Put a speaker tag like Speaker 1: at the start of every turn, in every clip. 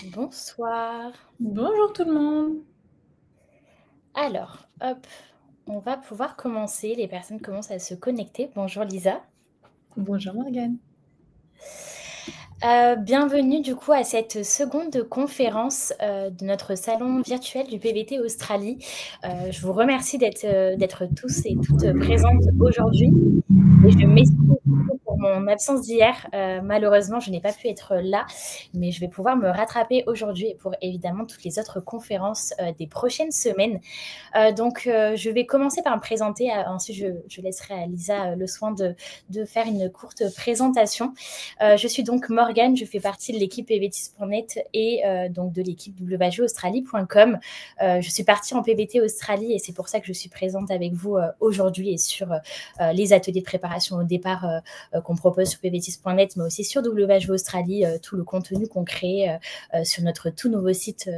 Speaker 1: Bonsoir.
Speaker 2: Bonjour tout le monde.
Speaker 1: Alors, hop, on va pouvoir commencer. Les personnes commencent à se connecter. Bonjour Lisa.
Speaker 2: Bonjour Morgane.
Speaker 1: Bienvenue du coup à cette seconde conférence de notre salon virtuel du PVT Australie. Je vous remercie d'être tous et toutes présentes aujourd'hui. Et je m'excuse pour mon absence d'hier. Malheureusement, je n'ai pas pu être là, mais je vais pouvoir me rattraper aujourd'hui et pour évidemment toutes les autres conférences des prochaines semaines. Je vais commencer par me présenter. Ensuite, je laisserai à Lisa le soin de faire une courte présentation. Je suis donc Morgane, je fais partie de l'équipe pvtis.net et donc de l'équipe www.australie.com. Je suis partie en PVT Australie et c'est pour ça que je suis présente avec vous aujourd'hui et sur les ateliers de préparation au départ qu'on propose sur pvtis.net, mais aussi sur WHV Australie, tout le contenu qu'on crée sur notre tout nouveau site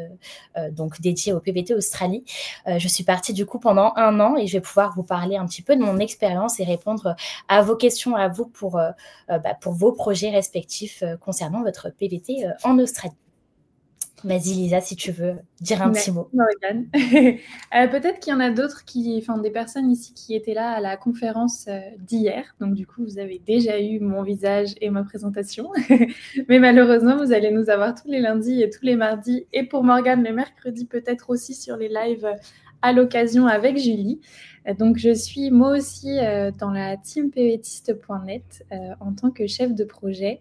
Speaker 1: donc dédié au PVT Australie. Je suis partie du coup pendant 1 an et je vais pouvoir vous parler un petit peu de mon expérience et répondre à vos questions à vous pour vos projets respectifs concernant votre PVT en Australie. Vas-y Lisa, si tu veux dire un petit
Speaker 2: Merci
Speaker 1: mot.
Speaker 2: Morgane. Peut-être qu'il y en a d'autres des personnes ici qui étaient là à la conférence d'hier. Donc du coup, vous avez déjà eu mon visage et ma présentation. Mais malheureusement, vous allez nous avoir tous les lundis et tous les mardis. Et pour Morgane, le mercredi, peut-être aussi sur les lives à l'occasion avec Julie. Donc, je suis moi aussi dans la team pvtiste.net en tant que chef de projet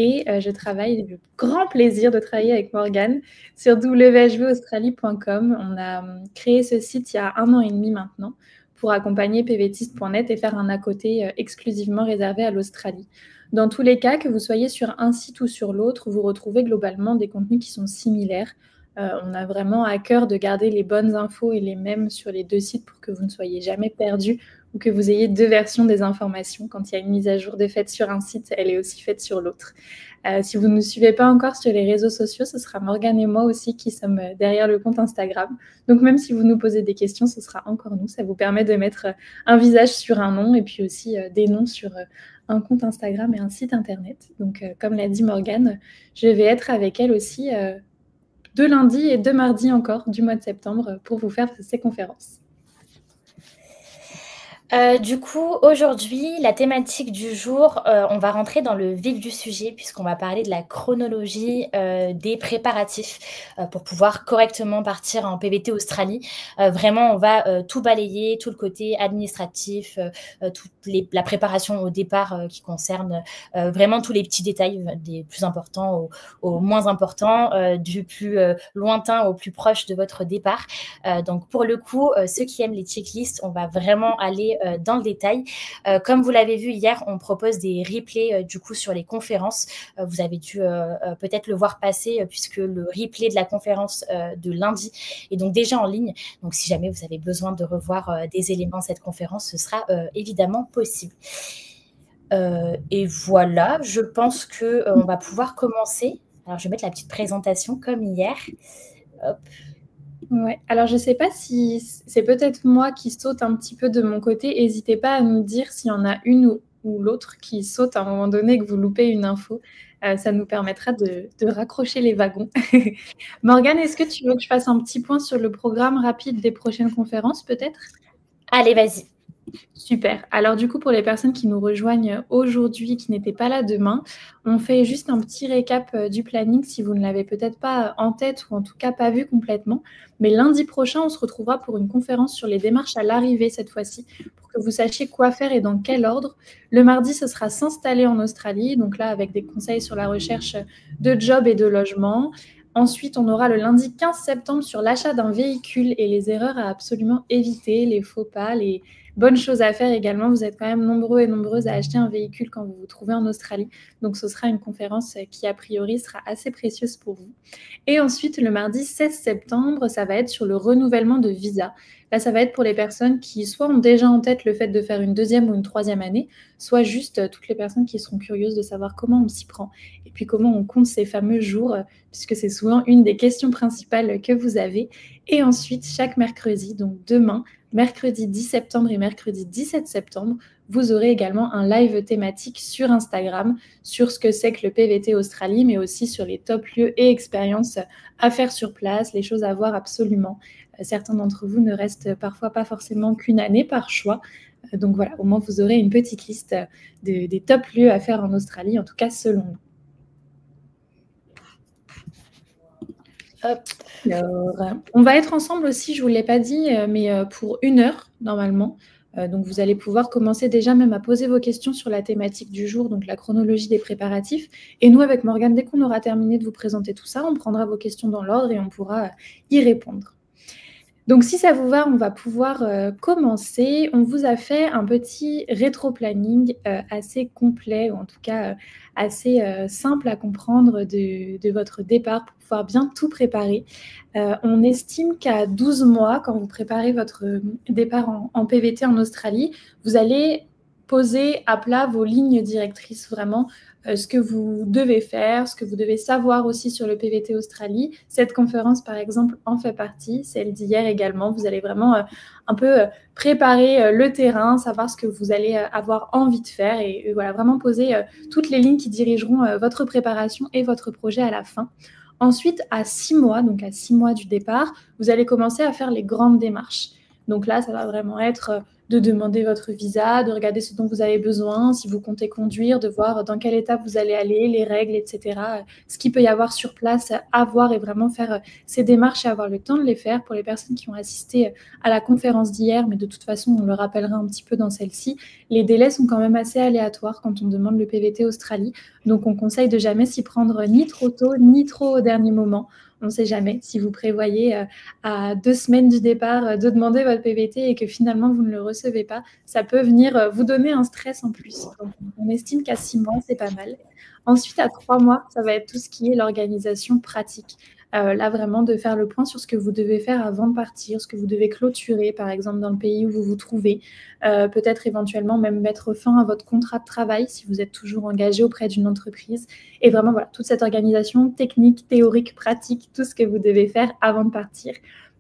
Speaker 2: et je travaille, le grand plaisir de travailler avec Morgane sur whvaustralie.com. On a créé ce site il y a 1 an et demi maintenant pour accompagner pvtiste.net et faire un à côté exclusivement réservé à l'Australie. Dans tous les cas, que vous soyez sur un site ou sur l'autre, vous retrouvez globalement des contenus qui sont similaires. On a vraiment à cœur de garder les bonnes infos et les mêmes sur les 2 sites pour que vous ne soyez jamais perdus ou que vous ayez 2 versions des informations. Quand il y a une mise à jour de faite sur un site, elle est aussi faite sur l'autre. Si vous ne nous suivez pas encore sur les réseaux sociaux, ce sera Morgane et moi aussi qui sommes derrière le compte Instagram. Donc même si vous nous posez des questions, ce sera encore nous. Ça vous permet de mettre un visage sur un nom et puis aussi des noms sur un compte Instagram et un site internet. Donc comme l'a dit Morgane, je vais être avec elle aussi 2 lundis et 2 mardis encore du mois de septembre pour vous faire ces conférences.
Speaker 1: Du coup, aujourd'hui, la thématique du jour, on va rentrer dans le vif du sujet puisqu'on va parler de la chronologie des préparatifs pour pouvoir correctement partir en PVT Australie. Vraiment, on va tout balayer, tout le côté administratif, la préparation au départ qui concerne vraiment tous les petits détails, des plus importants aux moins importants, du plus lointain au plus proche de votre départ. Donc, pour le coup, ceux qui aiment les checklists, on va vraiment aller dans le détail. Comme vous l'avez vu hier, on propose des replays du coup sur les conférences. Vous avez dû peut-être le voir passer puisque le replay de la conférence de lundi est donc déjà en ligne. Donc si jamais vous avez besoin de revoir des éléments de cette conférence, ce sera évidemment possible. Et voilà, je pense qu'on va pouvoir commencer. Alors je vais mettre la petite présentation comme hier. Hop.
Speaker 2: Ouais. Alors, je ne sais pas si c'est peut-être moi qui saute un petit peu de mon côté. N'hésitez pas à nous dire s'il y en a une ou l'autre qui saute à un moment donné, que vous loupez une info. Ça nous permettra de raccrocher les wagons. Morgane, est-ce que tu veux que je fasse un petit point sur le programme rapide des prochaines conférences, peut-être ?
Speaker 1: Allez, vas-y.
Speaker 2: Super. Alors du coup, pour les personnes qui nous rejoignent aujourd'hui, qui n'étaient pas là demain, on fait juste un petit récap du planning si vous ne l'avez peut-être pas en tête ou en tout cas pas vu complètement. Mais lundi prochain, on se retrouvera pour une conférence sur les démarches à l'arrivée cette fois-ci, pour que vous sachiez quoi faire et dans quel ordre. Le mardi, ce sera s'installer en Australie, donc là avec des conseils sur la recherche de job et de logement. Ensuite, on aura le lundi 15 septembre sur l'achat d'un véhicule et les erreurs à absolument éviter, les faux pas, les bonnes choses à faire également. Vous êtes quand même nombreux et nombreuses à acheter un véhicule quand vous vous trouvez en Australie. Donc, ce sera une conférence qui, a priori, sera assez précieuse pour vous. Et ensuite, le mardi 16 septembre, ça va être sur le renouvellement de visa. Là, ça va être pour les personnes qui soit ont déjà en tête le fait de faire une 2e ou une 3e année, soit juste toutes les personnes qui seront curieuses de savoir comment on s'y prend et puis comment on compte ces fameux jours, puisque c'est souvent une des questions principales que vous avez. Et ensuite, chaque mercredi, donc demain, mercredi 10 septembre et mercredi 17 septembre, vous aurez également un live thématique sur Instagram sur ce que c'est que le PVT Australie, mais aussi sur les top lieux et expériences à faire sur place, les choses à voir absolument. Certains d'entre vous ne restent parfois pas forcément qu'une année par choix. Donc voilà, au moins vous aurez une petite liste des top lieux à faire en Australie, en tout cas selon nous.
Speaker 1: Hop.
Speaker 2: Alors, on va être ensemble aussi, je ne vous l'ai pas dit, mais pour 1 heure normalement. Donc vous allez pouvoir commencer déjà même à poser vos questions sur la thématique du jour, donc la chronologie des préparatifs. Et nous, avec Morgane, dès qu'on aura terminé de vous présenter tout ça, on prendra vos questions dans l'ordre et on pourra y répondre. Donc si ça vous va, on va pouvoir commencer. On vous a fait un petit rétro-planning assez complet, ou en tout cas assez simple à comprendre de votre départ pour pouvoir bien tout préparer. On estime qu'à 12 mois, quand vous préparez votre départ en PVT en Australie, vous allez poser à plat vos lignes directrices, vraiment ce que vous devez faire, ce que vous devez savoir aussi sur le PVT Australie. Cette conférence, par exemple, en fait partie, celle d'hier également. Vous allez vraiment un peu préparer le terrain, savoir ce que vous allez avoir envie de faire et voilà, vraiment poser toutes les lignes qui dirigeront votre préparation et votre projet à la fin. Ensuite, à 6 mois, donc à 6 mois du départ, vous allez commencer à faire les grandes démarches. Donc là, ça va vraiment être de demander votre visa, de regarder ce dont vous avez besoin, si vous comptez conduire, de voir dans quelle étape vous allez aller, les règles, etc. Ce qu'il peut y avoir sur place à voir et vraiment faire ces démarches et avoir le temps de les faire. Pour les personnes qui ont assisté à la conférence d'hier, mais de toute façon, on le rappellera un petit peu dans celle-ci, les délais sont quand même assez aléatoires quand on demande le PVT Australie. Donc, on conseille de jamais s'y prendre ni trop tôt, ni trop au dernier moment. On ne sait jamais. Si vous prévoyez à 2 semaines du départ de demander votre PVT et que finalement vous ne le recevez pas, ça peut venir vous donner un stress en plus. Donc, on estime qu'à 6 mois, c'est pas mal. Ensuite, à 3 mois, ça va être tout ce qui est l'organisation pratique. Là, vraiment, de faire le point sur ce que vous devez faire avant de partir, ce que vous devez clôturer, par exemple, dans le pays où vous vous trouvez. Peut-être éventuellement même mettre fin à votre contrat de travail si vous êtes toujours engagé auprès d'une entreprise. Et vraiment, voilà, toute cette organisation technique, théorique, pratique, tout ce que vous devez faire avant de partir.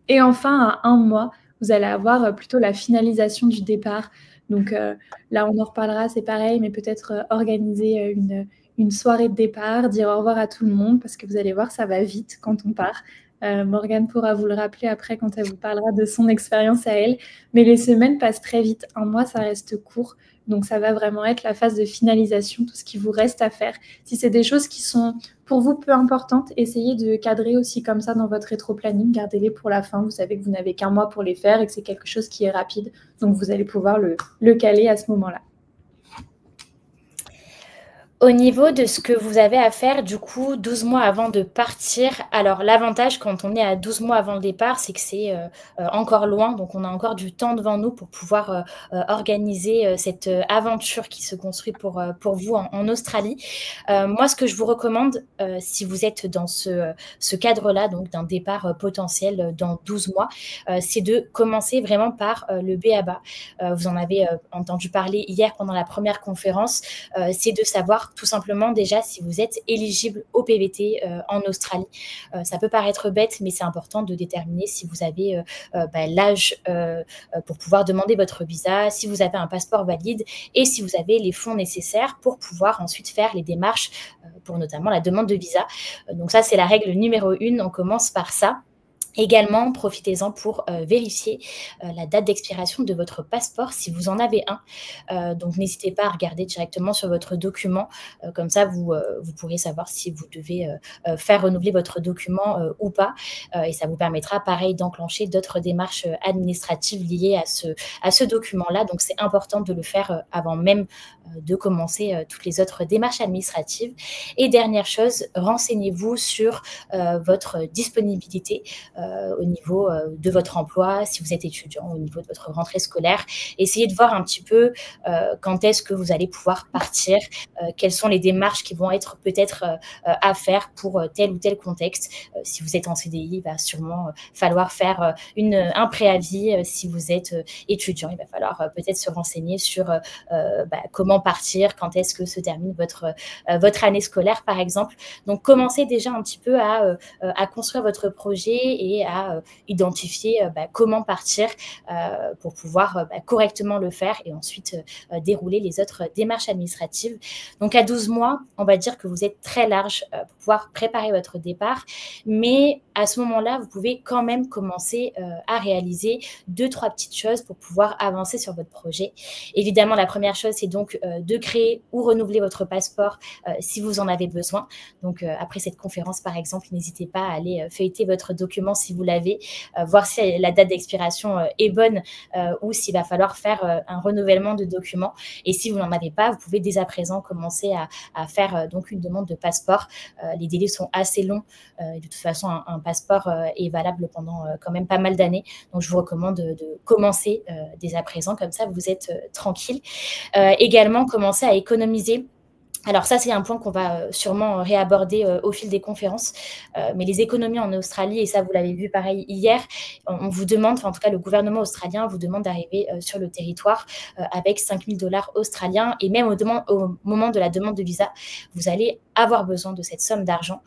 Speaker 2: Et enfin, à 1 mois, vous allez avoir plutôt la finalisation du départ. Donc là, on en reparlera, c'est pareil, mais peut-être organiser une soirée de départ, dire au revoir à tout le monde, parce que vous allez voir, ça va vite quand on part. Morgane pourra vous le rappeler après quand elle vous parlera de son expérience à elle. Mais les semaines passent très vite. 1 mois, ça reste court. Donc, ça va vraiment être la phase de finalisation, tout ce qui vous reste à faire. Si c'est des choses qui sont pour vous peu importantes, essayez de cadrer aussi comme ça dans votre rétro-planning. Gardez-les pour la fin. Vous savez que vous n'avez qu'1 mois pour les faire et que c'est quelque chose qui est rapide. Donc, vous allez pouvoir le caler à ce moment-là.
Speaker 1: Au niveau de ce que vous avez à faire, du coup, 12 mois avant de partir, alors l'avantage quand on est à 12 mois avant le départ, c'est que c'est encore loin, donc on a encore du temps devant nous pour pouvoir organiser cette aventure qui se construit pour vous en Australie. Moi, ce que je vous recommande, si vous êtes dans ce cadre-là, donc d'un départ potentiel dans 12 mois, c'est de commencer vraiment par le B.A.B.A. Vous en avez entendu parler hier pendant la première conférence, c'est de savoir tout simplement déjà si vous êtes éligible au PVT en Australie. Ça peut paraître bête, mais c'est important de déterminer si vous avez l'âge pour pouvoir demander votre visa, si vous avez un passeport valide et si vous avez les fonds nécessaires pour pouvoir ensuite faire les démarches pour notamment la demande de visa. Donc ça, c'est la règle numéro 1, on commence par ça. Également, profitez-en pour vérifier la date d'expiration de votre passeport si vous en avez un. Donc, n'hésitez pas à regarder directement sur votre document. Comme ça, vous pourrez savoir si vous devez faire renouveler votre document ou pas. Et ça vous permettra, pareil, d'enclencher d'autres démarches administratives liées à ce document-là. Donc, c'est important de le faire avant même de commencer toutes les autres démarches administratives. Et dernière chose, renseignez-vous sur votre disponibilité au niveau de votre emploi, si vous êtes étudiant, au niveau de votre rentrée scolaire. Essayez de voir un petit peu quand est-ce que vous allez pouvoir partir, quelles sont les démarches qui vont être peut-être à faire pour tel ou tel contexte. Si vous êtes en CDI, il va sûrement falloir faire un préavis. Si vous êtes étudiant, il va falloir peut-être se renseigner sur comment partir, quand est-ce que se termine votre année scolaire, par exemple. Donc, commencez déjà un petit peu à construire votre projet et à identifier comment partir pour pouvoir correctement le faire et ensuite dérouler les autres démarches administratives. Donc à 12 mois, on va dire que vous êtes très large pour pouvoir préparer votre départ, mais à ce moment-là, vous pouvez quand même commencer à réaliser 2-3 petites choses pour pouvoir avancer sur votre projet. Évidemment, la première chose, c'est donc de créer ou renouveler votre passeport si vous en avez besoin. Donc après cette conférence, par exemple, n'hésitez pas à aller feuilleter votre document si vous l'avez, voir si la date d'expiration est bonne ou s'il va falloir faire un renouvellement de document. Et si vous n'en avez pas, vous pouvez dès à présent commencer à faire donc une demande de passeport. Les délais sont assez longs. De toute façon, un passeport est valable pendant quand même pas mal d'années. Donc, je vous recommande de commencer dès à présent. Comme ça, vous êtes tranquille. Également, commencer à économiser. Alors ça, c'est un point qu'on va sûrement réaborder au fil des conférences. Mais les économies en Australie, et ça, vous l'avez vu pareil hier, on vous demande, en tout cas le gouvernement australien vous demande d'arriver sur le territoire avec 5 000 $ australiens. Et même au moment de la demande de visa, vous allez avoir besoin de cette somme d'argent.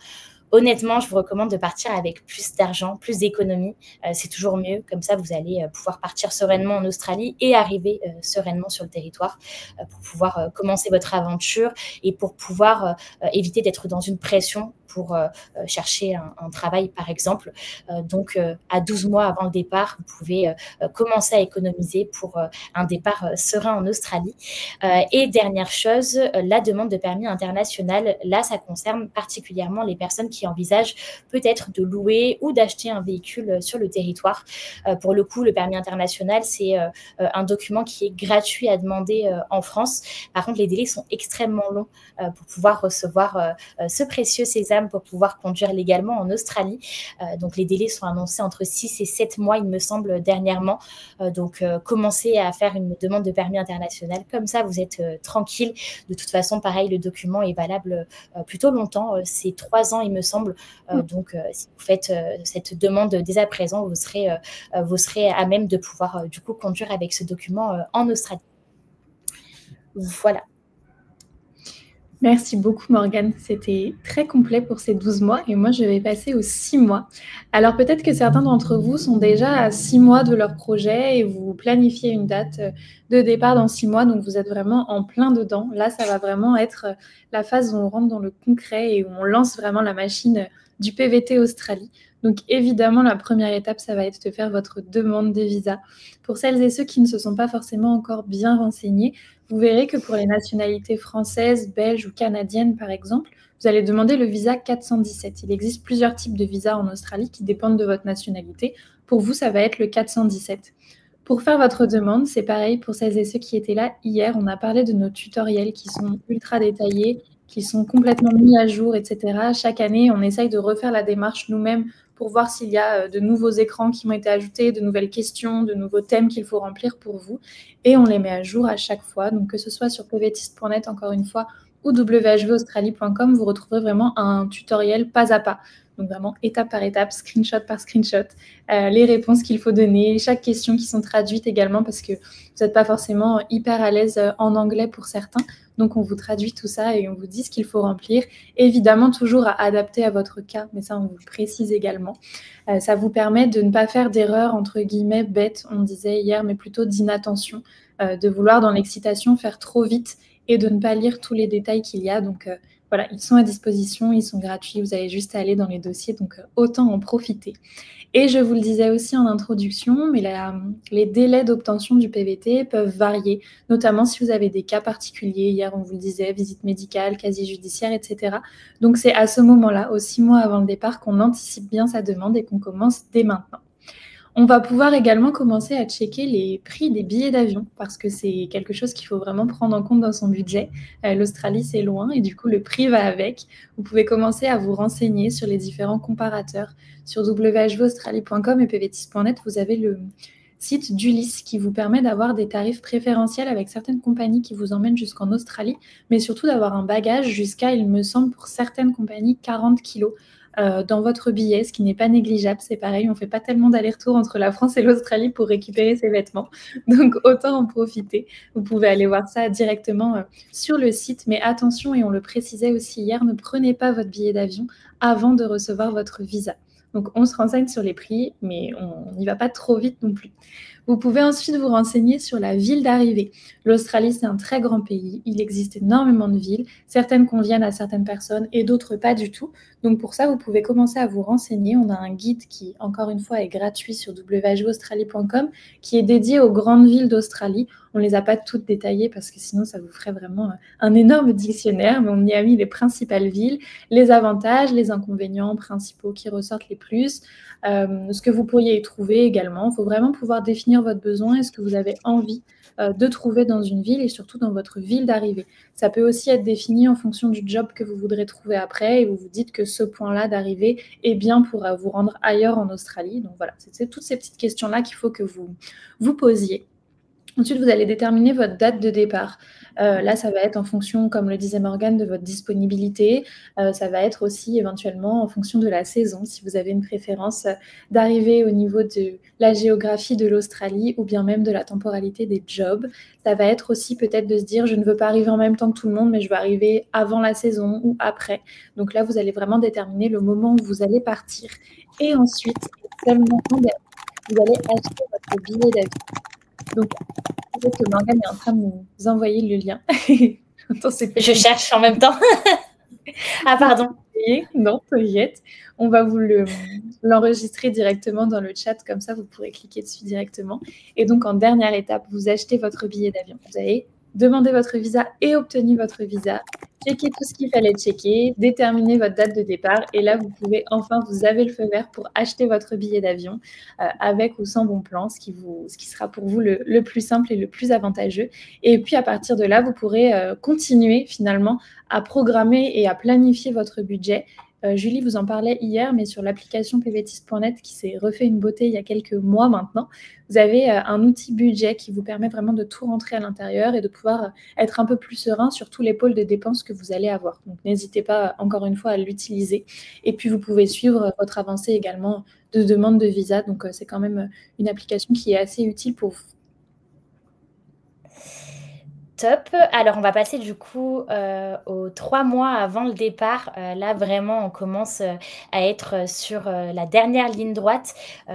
Speaker 1: Honnêtement, je vous recommande de partir avec plus d'argent, plus d'économies. C'est toujours mieux. Comme ça, vous allez pouvoir partir sereinement en Australie et arriver sereinement sur le territoire pour pouvoir commencer votre aventure et pour pouvoir éviter d'être dans une pression pour chercher un travail, par exemple. Donc, à 12 mois avant le départ, vous pouvez commencer à économiser pour un départ serein en Australie. Et dernière chose, la demande de permis international. Là, ça concerne particulièrement les personnes qui envisagent peut-être de louer ou d'acheter un véhicule sur le territoire. Pour le coup, le permis international, c'est un document qui est gratuit à demander en France. Par contre, les délais sont extrêmement longs pour pouvoir recevoir ce précieux sésame pour pouvoir conduire légalement en Australie. Donc, les délais sont annoncés entre 6 et 7 mois, il me semble, dernièrement. Donc, commencez à faire une demande de permis international. Comme ça, vous êtes tranquille. De toute façon, pareil, le document est valable plutôt longtemps. C'est 3 ans, il me semble. Donc, si vous faites cette demande dès à présent, vous serez à même de pouvoir du coup conduire avec ce document en Australie. Voilà.
Speaker 2: Merci beaucoup Morgane, c'était très complet pour ces 12 mois et moi je vais passer aux 6 mois. Alors peut-être que certains d'entre vous sont déjà à 6 mois de leur projet et vous planifiez une date de départ dans 6 mois, donc vous êtes vraiment en plein dedans. Là, ça va vraiment être la phase où on rentre dans le concret et où on lance vraiment la machine du PVT Australie. Donc évidemment, la première étape, ça va être de faire votre demande de visa. Pour celles et ceux qui ne se sont pas forcément encore bien renseignés, vous verrez que pour les nationalités françaises, belges ou canadiennes, par exemple, vous allez demander le visa 417. Il existe plusieurs types de visas en Australie qui dépendent de votre nationalité. Pour vous, ça va être le 417. Pour faire votre demande, c'est pareil pour celles et ceux qui étaient là hier. On a parlé de nos tutoriels qui sont ultra détaillés, qui sont complètement mis à jour, etc. Chaque année, on essaye de refaire la démarche nous-mêmes pour voir s'il y a de nouveaux écrans qui ont été ajoutés, de nouvelles questions, de nouveaux thèmes qu'il faut remplir pour vous. Et on les met à jour à chaque fois. Donc, que ce soit sur pvtist.net, encore une fois, ou whvaustralie.com, vous retrouverez vraiment un tutoriel pas à pas. Donc, vraiment, étape par étape, screenshot par screenshot, les réponses qu'il faut donner, chaque question qui sont traduites également parce que vous n'êtes pas forcément hyper à l'aise en anglais pour certains. Donc, on vous traduit tout ça et on vous dit ce qu'il faut remplir. Évidemment, toujours à adapter à votre cas, mais ça, on vous le précise également. Ça vous permet de ne pas faire d'erreurs, entre guillemets, bêtes, on disait hier, mais plutôt d'inattention, de vouloir, dans l'excitation, faire trop vite et de ne pas lire tous les détails qu'il y a. Donc, voilà, ils sont à disposition, ils sont gratuits, vous avez juste à aller dans les dossiers, donc autant en profiter. Et je vous le disais aussi en introduction, mais les délais d'obtention du PVT peuvent varier, notamment si vous avez des cas particuliers. Hier, on vous le disait, visite médicale, casier judiciaire, etc. Donc, c'est à ce moment-là, aux 6 mois avant le départ, qu'on anticipe bien sa demande et qu'on commence dès maintenant. On va pouvoir également commencer à checker les prix des billets d'avion parce que c'est quelque chose qu'il faut vraiment prendre en compte dans son budget. L'Australie, c'est loin et du coup, le prix va avec. Vous pouvez commencer à vous renseigner sur les différents comparateurs. Sur whvaustralie.com et pvtist.net, vous avez le site d'Ulysse qui vous permet d'avoir des tarifs préférentiels avec certaines compagnies qui vous emmènent jusqu'en Australie, mais surtout d'avoir un bagage jusqu'à, il me semble, pour certaines compagnies, 40 kilos. Dans votre billet, ce qui n'est pas négligeable. C'est pareil, on ne fait pas tellement d'aller-retour entre la France et l'Australie pour récupérer ses vêtements. Donc, autant en profiter. Vous pouvez aller voir ça directement sur le site. Mais attention, et on le précisait aussi hier, ne prenez pas votre billet d'avion avant de recevoir votre visa. Donc, on se renseigne sur les prix, mais on n'y va pas trop vite non plus. Vous pouvez ensuite vous renseigner sur la ville d'arrivée. L'Australie, c'est un très grand pays. Il existe énormément de villes. Certaines conviennent à certaines personnes et d'autres pas du tout. Donc pour ça, vous pouvez commencer à vous renseigner. On a un guide qui, encore une fois, est gratuit sur www.australie.com qui est dédié aux grandes villes d'Australie. On ne les a pas toutes détaillées parce que sinon, ça vous ferait vraiment un énorme dictionnaire, mais on y a mis les principales villes, les avantages, les inconvénients principaux qui ressortent les plus, ce que vous pourriez y trouver également. Il faut vraiment pouvoir définir votre besoin et ce que vous avez envie de trouver dans une ville et surtout dans votre ville d'arrivée. Ça peut aussi être défini en fonction du job que vous voudrez trouver après et vous vous dites que ce point-là d'arrivée est bien pour vous rendre ailleurs en Australie. Donc voilà, c'est toutes ces petites questions-là qu'il faut que vous vous posiez. Ensuite, vous allez déterminer votre date de départ. Là, ça va être en fonction, comme le disait Morgane, de votre disponibilité. Ça va être aussi éventuellement en fonction de la saison, si vous avez une préférence d'arriver au niveau de la géographie de l'Australie ou bien même de la temporalité des jobs. Ça va être aussi peut-être de se dire, je ne veux pas arriver en même temps que tout le monde, mais je veux arriver avant la saison ou après. Donc là, vous allez vraiment déterminer le moment où vous allez partir. Et ensuite, seulement vous allez acheter votre billet d'avion. Donc, peut-être que Morgane est en train de nous envoyer le lien.
Speaker 1: Je cherche en même temps. Ah, pardon.
Speaker 2: Non, t'inquiète. On va vous l'enregistrer directement dans le chat, comme ça vous pourrez cliquer dessus directement. Et donc, en dernière étape, vous achetez votre billet d'avion. Vous allez demander votre visa et obtenir votre visa, checker tout ce qu'il fallait checker, déterminer votre date de départ. Et là, vous pouvez enfin, vous avez le feu vert pour acheter votre billet d'avion avec ou sans bon plan, ce qui sera pour vous le plus simple et le plus avantageux. Et puis, à partir de là, vous pourrez continuer finalement à programmer et à planifier votre budget. Julie vous en parlait hier, mais sur l'application pvtist.net qui s'est refait une beauté il y a quelques mois maintenant, vous avez un outil budget qui vous permet vraiment de tout rentrer à l'intérieur et de pouvoir être un peu plus serein sur tous les pôles de dépenses que vous allez avoir. Donc, n'hésitez pas, encore une fois, à l'utiliser. Et puis, vous pouvez suivre votre avancée également de demande de visa. Donc, c'est quand même une application qui est assez utile pour vous.
Speaker 1: Top. Alors, on va passer du coup aux 3 mois avant le départ. Là, vraiment, on commence à être sur la dernière ligne droite.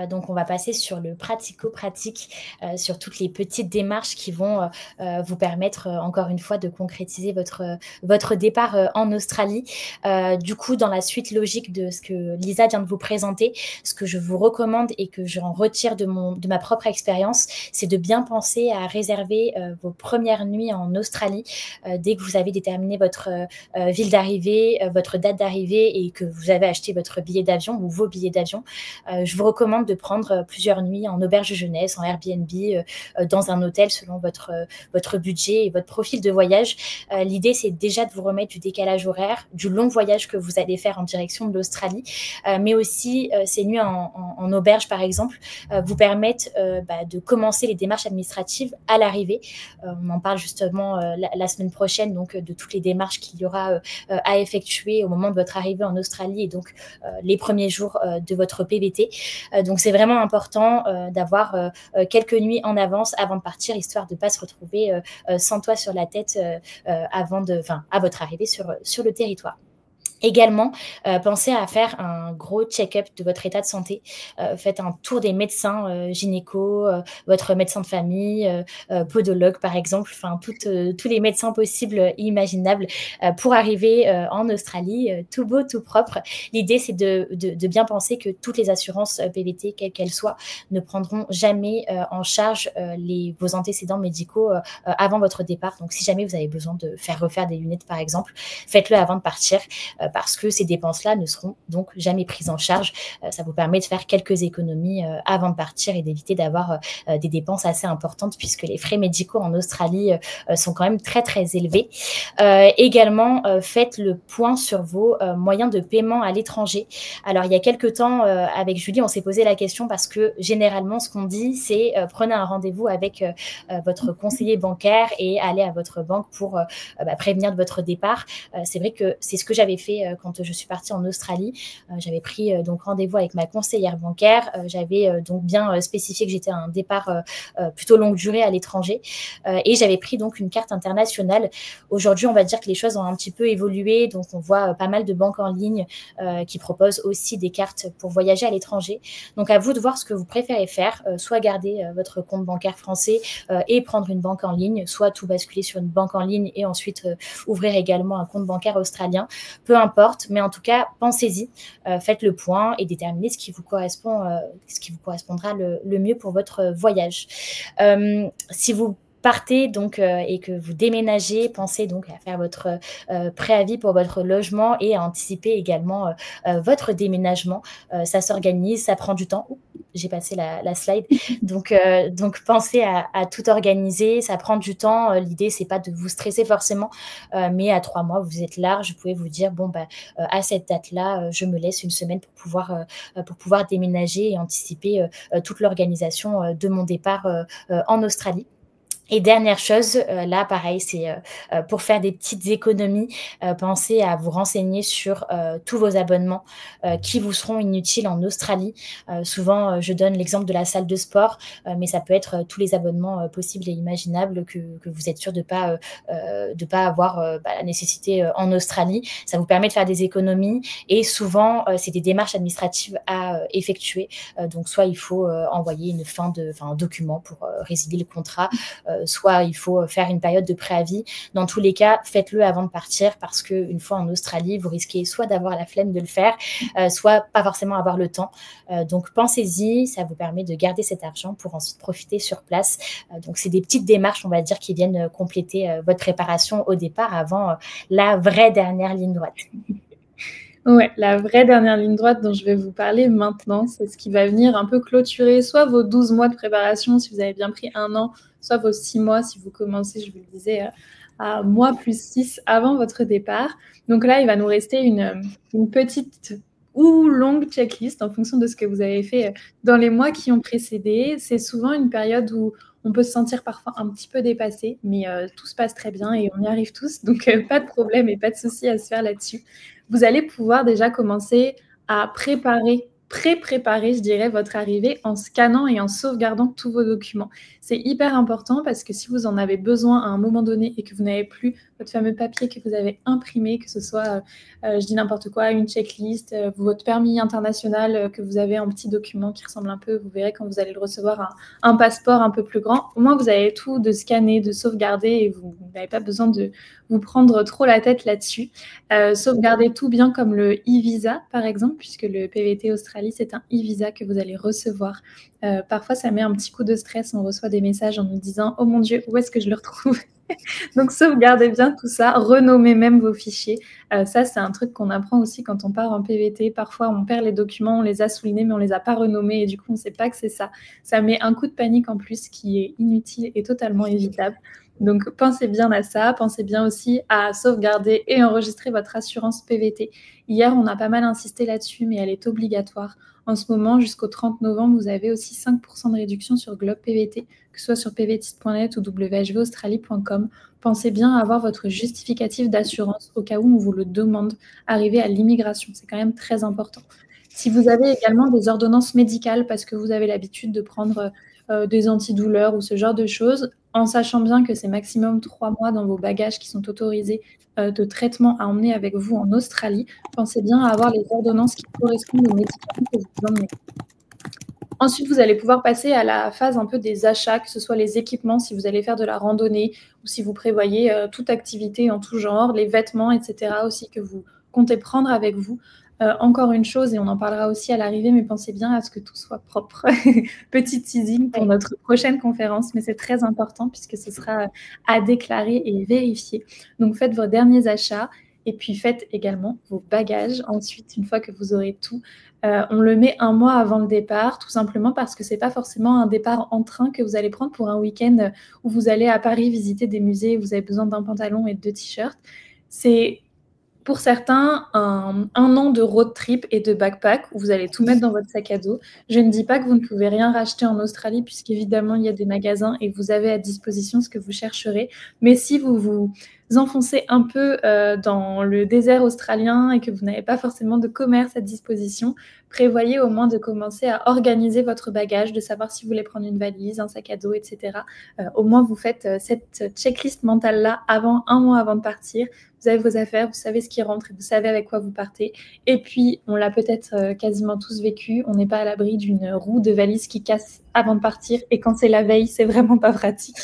Speaker 1: Donc, on va passer sur le pratico-pratique, sur toutes les petites démarches qui vont vous permettre, encore une fois, de concrétiser votre départ en Australie. Du coup, dans la suite logique de ce que Lisa vient de vous présenter, ce que je vous recommande et que j'en retire de ma propre expérience, c'est de bien penser à réserver vos premières nuits en Australie dès que vous avez déterminé votre ville d'arrivée, votre date d'arrivée et que vous avez acheté votre billet d'avion ou vos billets d'avion. Je vous recommande de prendre plusieurs nuits en auberge de jeunesse, en Airbnb, dans un hôtel selon votre budget et votre profil de voyage. L'idée, c'est déjà de vous remettre du décalage horaire, du long voyage que vous allez faire en direction de l'Australie, mais aussi ces nuits en auberge, par exemple, vous permettent de commencer les démarches administratives à l'arrivée. On en parle justement la semaine prochaine, donc de toutes les démarches qu'il y aura à effectuer au moment de votre arrivée en Australie et donc les premiers jours de votre PVT. Donc c'est vraiment important d'avoir quelques nuits en avance avant de partir, histoire de ne pas se retrouver sans toit sur la tête à votre arrivée sur le territoire. Également, pensez à faire un gros check-up de votre état de santé. Faites un tour des médecins gynéco, votre médecin de famille, podologue par exemple, enfin tous les médecins possibles et imaginables pour arriver en Australie tout beau, tout propre. L'idée, c'est de bien penser que toutes les assurances PVT, quelles qu'elles soient, ne prendront jamais en charge vos antécédents médicaux avant votre départ. Donc, si jamais vous avez besoin de faire refaire des lunettes par exemple, faites-le avant de partir. Parce que ces dépenses-là ne seront donc jamais prises en charge. Ça vous permet de faire quelques économies avant de partir et d'éviter d'avoir des dépenses assez importantes puisque les frais médicaux en Australie sont quand même très, très élevés. Également, faites le point sur vos moyens de paiement à l'étranger. Alors, il y a quelques temps, avec Julie, on s'est posé la question parce que généralement, ce qu'on dit, c'est prenez un rendez-vous avec votre conseiller bancaire et allez à votre banque pour prévenir de votre départ. C'est vrai que c'est ce que j'avais fait fait quand je suis partie en Australie. J'avais pris donc rendez-vous avec ma conseillère bancaire. J'avais donc bien spécifié que j'étais à un départ plutôt longue durée à l'étranger. Et j'avais pris donc une carte internationale. Aujourd'hui, on va dire que les choses ont un petit peu évolué. Donc, on voit pas mal de banques en ligne qui proposent aussi des cartes pour voyager à l'étranger. Donc, à vous de voir ce que vous préférez faire. Soit garder votre compte bancaire français et prendre une banque en ligne, soit tout basculer sur une banque en ligne et ensuite ouvrir également un compte bancaire australien. Peu importe, mais en tout cas, pensez-y, faites le point et déterminez ce qui vous correspondra le mieux pour votre voyage. Si vous partez donc et que vous déménagez, pensez donc à faire votre préavis pour votre logement et à anticiper également votre déménagement. Ça s'organise, ça prend du temps. J'ai passé la slide. Donc pensez à tout organiser. Ça prend du temps. L'idée, c'est pas de vous stresser forcément, mais à 3 mois, vous êtes large. Vous pouvez vous dire, bon, à cette date-là, je me laisse une semaine pour pouvoir déménager et anticiper toute l'organisation de mon départ en Australie. Et dernière chose, là pareil, c'est pour faire des petites économies, pensez à vous renseigner sur tous vos abonnements qui vous seront inutiles en Australie. Souvent, je donne l'exemple de la salle de sport, mais ça peut être tous les abonnements possibles et imaginables que vous êtes sûr de pas avoir la nécessité en Australie. Ça vous permet de faire des économies et souvent, c'est des démarches administratives à effectuer. Donc, soit il faut envoyer un document pour résilier le contrat, soit il faut faire une période de préavis. Dans tous les cas, faites-le avant de partir parce qu'une fois en Australie, vous risquez soit d'avoir la flemme de le faire, soit pas forcément avoir le temps. Donc, pensez-y, ça vous permet de garder cet argent pour ensuite profiter sur place. Donc, c'est des petites démarches, on va dire, qui viennent compléter votre préparation au départ avant la vraie dernière ligne droite.
Speaker 2: Ouais, la vraie dernière ligne droite dont je vais vous parler maintenant, c'est ce qui va venir un peu clôturer soit vos 12 mois de préparation si vous avez bien pris 1 an, soit vos 6 mois si vous commencez, je vous le disais, à mois plus 6 avant votre départ. Donc là, il va nous rester une petite ou longue checklist en fonction de ce que vous avez fait dans les mois qui ont précédé. C'est souvent une période où on peut se sentir parfois un petit peu dépassé, mais tout se passe très bien et on y arrive tous. Donc, pas de problème et pas de souci à se faire là-dessus. Vous allez pouvoir déjà commencer à pré-préparer, je dirais, votre arrivée en scannant et en sauvegardant tous vos documents. C'est hyper important parce que si vous en avez besoin à un moment donné et que vous n'avez plus votre fameux papier que vous avez imprimé, que ce soit, je dis n'importe quoi, une checklist, votre permis international que vous avez en petit document qui ressemble un peu, vous verrez quand vous allez le recevoir, un passeport un peu plus grand. Au moins, vous avez tout de scanner, de sauvegarder et vous n'avez pas besoin de vous prendre trop la tête là-dessus. Sauvegardez tout bien comme le e-visa, par exemple, puisque le PVT Australie, c'est un e-visa que vous allez recevoir. Parfois, ça met un petit coup de stress. On reçoit des messages en nous disant « Oh mon Dieu, où est-ce que je le retrouve ?» Donc, sauvegardez bien tout ça. Renommez même vos fichiers. Ça, c'est un truc qu'on apprend aussi quand on part en PVT. Parfois, on perd les documents, on les a soulignés, mais on ne les a pas renommés. Et du coup, on ne sait pas que c'est ça. Ça met un coup de panique en plus qui est inutile et totalement évitable. Donc, pensez bien à ça. Pensez bien aussi à sauvegarder et enregistrer votre assurance PVT. Hier, on a pas mal insisté là-dessus, mais elle est obligatoire. En ce moment, jusqu'au 30 novembre, vous avez aussi 5% de réduction sur Globe PVT, que ce soit sur pvtist.net ou whvaustralie.com. Pensez bien à avoir votre justificatif d'assurance au cas où on vous le demande, arrivé à l'immigration. C'est quand même très important. Si vous avez également des ordonnances médicales parce que vous avez l'habitude de prendre des antidouleurs ou ce genre de choses, en sachant bien que c'est maximum 3 mois dans vos bagages qui sont autorisés de traitement à emmener avec vous en Australie, pensez bien à avoir les ordonnances qui correspondent aux médicaments que vous emmenez. Ensuite, vous allez pouvoir passer à la phase un peu des achats, que ce soit les équipements, si vous allez faire de la randonnée ou si vous prévoyez toute activité en tout genre, les vêtements, etc. aussi que vous comptez prendre avec vous. Encore une chose, et on en parlera aussi à l'arrivée, mais pensez bien à ce que tout soit propre. Petit teasing pour notre prochaine conférence, mais c'est très important puisque ce sera à déclarer et vérifier. Donc, faites vos derniers achats et puis faites également vos bagages. Ensuite, une fois que vous aurez tout, on le met 1 mois avant le départ, tout simplement parce que ce n'est pas forcément un départ en train que vous allez prendre pour un week-end où vous allez à Paris visiter des musées, vous avez besoin d'un pantalon et de 2 t-shirts. C'est pour certains, un an de road trip et de backpack où vous allez tout mettre dans votre sac à dos. Je ne dis pas que vous ne pouvez rien racheter en Australie puisqu'évidemment, il y a des magasins et vous avez à disposition ce que vous chercherez. Mais si vous vous enfoncer un peu dans le désert australien et que vous n'avez pas forcément de commerce à disposition, prévoyez au moins de commencer à organiser votre bagage, de savoir si vous voulez prendre une valise, un sac à dos, etc. Au moins, vous faites cette checklist mentale-là un mois avant de partir. Vous avez vos affaires, vous savez ce qui rentre et vous savez avec quoi vous partez. Et puis, on l'a peut-être quasiment tous vécu, on n'est pas à l'abri d'une roue de valise qui casse avant de partir. Et quand c'est la veille, c'est vraiment pas pratique.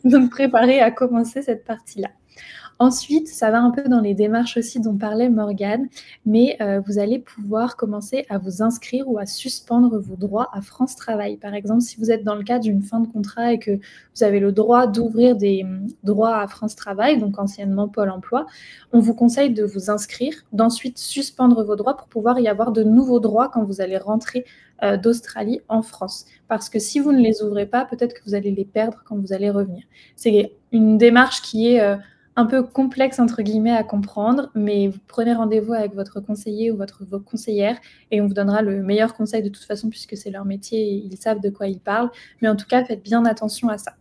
Speaker 2: Donc, préparez à commencer cette partie-là. Ensuite, ça va un peu dans les démarches aussi dont parlait Morgane, mais vous allez pouvoir commencer à vous inscrire ou à suspendre vos droits à France Travail. Par exemple, si vous êtes dans le cadre d'une fin de contrat et que vous avez le droit d'ouvrir des droits à France Travail, donc anciennement Pôle emploi, on vous conseille de vous inscrire, d'ensuite suspendre vos droits pour pouvoir y avoir de nouveaux droits quand vous allez rentrer d'Australie en France. Parce que si vous ne les ouvrez pas, peut-être que vous allez les perdre quand vous allez revenir. C'est une démarche qui est un peu complexe, entre guillemets, à comprendre, mais vous prenez rendez-vous avec votre conseiller ou vos conseillères et on vous donnera le meilleur conseil de toute façon puisque c'est leur métier et ils savent de quoi ils parlent. Mais en tout cas, faites bien attention à ça.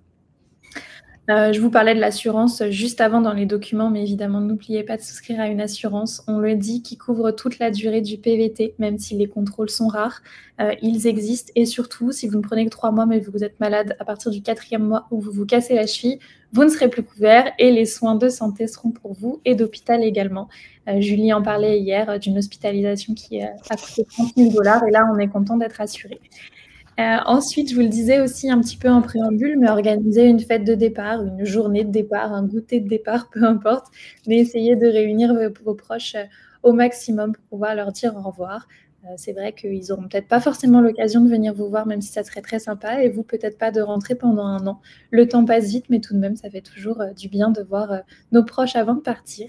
Speaker 2: Je vous parlais de l'assurance juste avant dans les documents, mais évidemment, n'oubliez pas de souscrire à une assurance. On le dit, qui couvre toute la durée du PVT, même si les contrôles sont rares. Ils existent et surtout, si vous ne prenez que 3 mois, mais vous êtes malade à partir du 4e mois où vous vous cassez la cheville, vous ne serez plus couvert et les soins de santé seront pour vous et d'hôpital également. Julie en parlait hier d'une hospitalisation qui a coûté 30 000 $ et là, on est content d'être assuré. Ensuite, je vous le disais aussi un petit peu en préambule, mais organiser une fête de départ, une journée de départ, un goûter de départ, peu importe, mais essayez de réunir vos proches au maximum pour pouvoir leur dire au revoir. C'est vrai qu'ils n'auront peut-être pas forcément l'occasion de venir vous voir, même si ça serait très sympa, et vous peut-être pas de rentrer pendant 1 an. Le temps passe vite, mais tout de même, ça fait toujours du bien de voir nos proches avant de partir.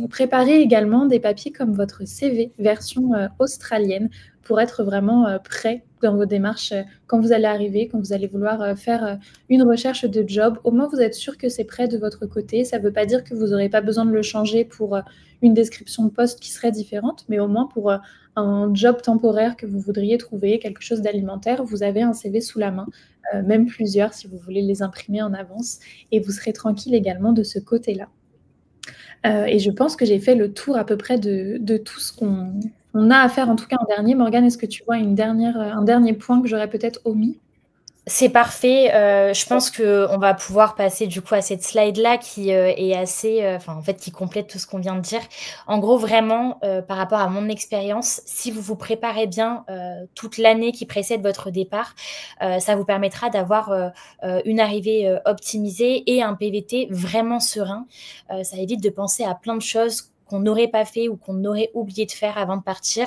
Speaker 2: Préparez également des papiers comme votre CV version australienne pour être vraiment prêt dans vos démarches quand vous allez arriver, quand vous allez vouloir faire une recherche de job. Au moins, vous êtes sûr que c'est prêt de votre côté. Ça ne veut pas dire que vous n'aurez pas besoin de le changer pour une description de poste qui serait différente, mais au moins pour un job temporaire que vous voudriez trouver, quelque chose d'alimentaire, vous avez un CV sous la main, même plusieurs si vous voulez les imprimer en avance, et vous serez tranquille également de ce côté-là. Et je pense que j'ai fait le tour à peu près de tout ce qu'on a à faire, en tout cas en dernier. Morgane, est-ce que tu vois un dernier point que j'aurais peut-être omis?
Speaker 1: C'est parfait. Je pense qu'on va pouvoir passer du coup à cette slide-là qui est assez, en fait, qui complète tout ce qu'on vient de dire. En gros, vraiment, par rapport à mon expérience, si vous vous préparez bien toute l'année qui précède votre départ, ça vous permettra d'avoir une arrivée optimisée et un PVT vraiment serein. Ça évite de penser à plein de choses qu'on n'aurait pas fait ou qu'on aurait oublié de faire avant de partir.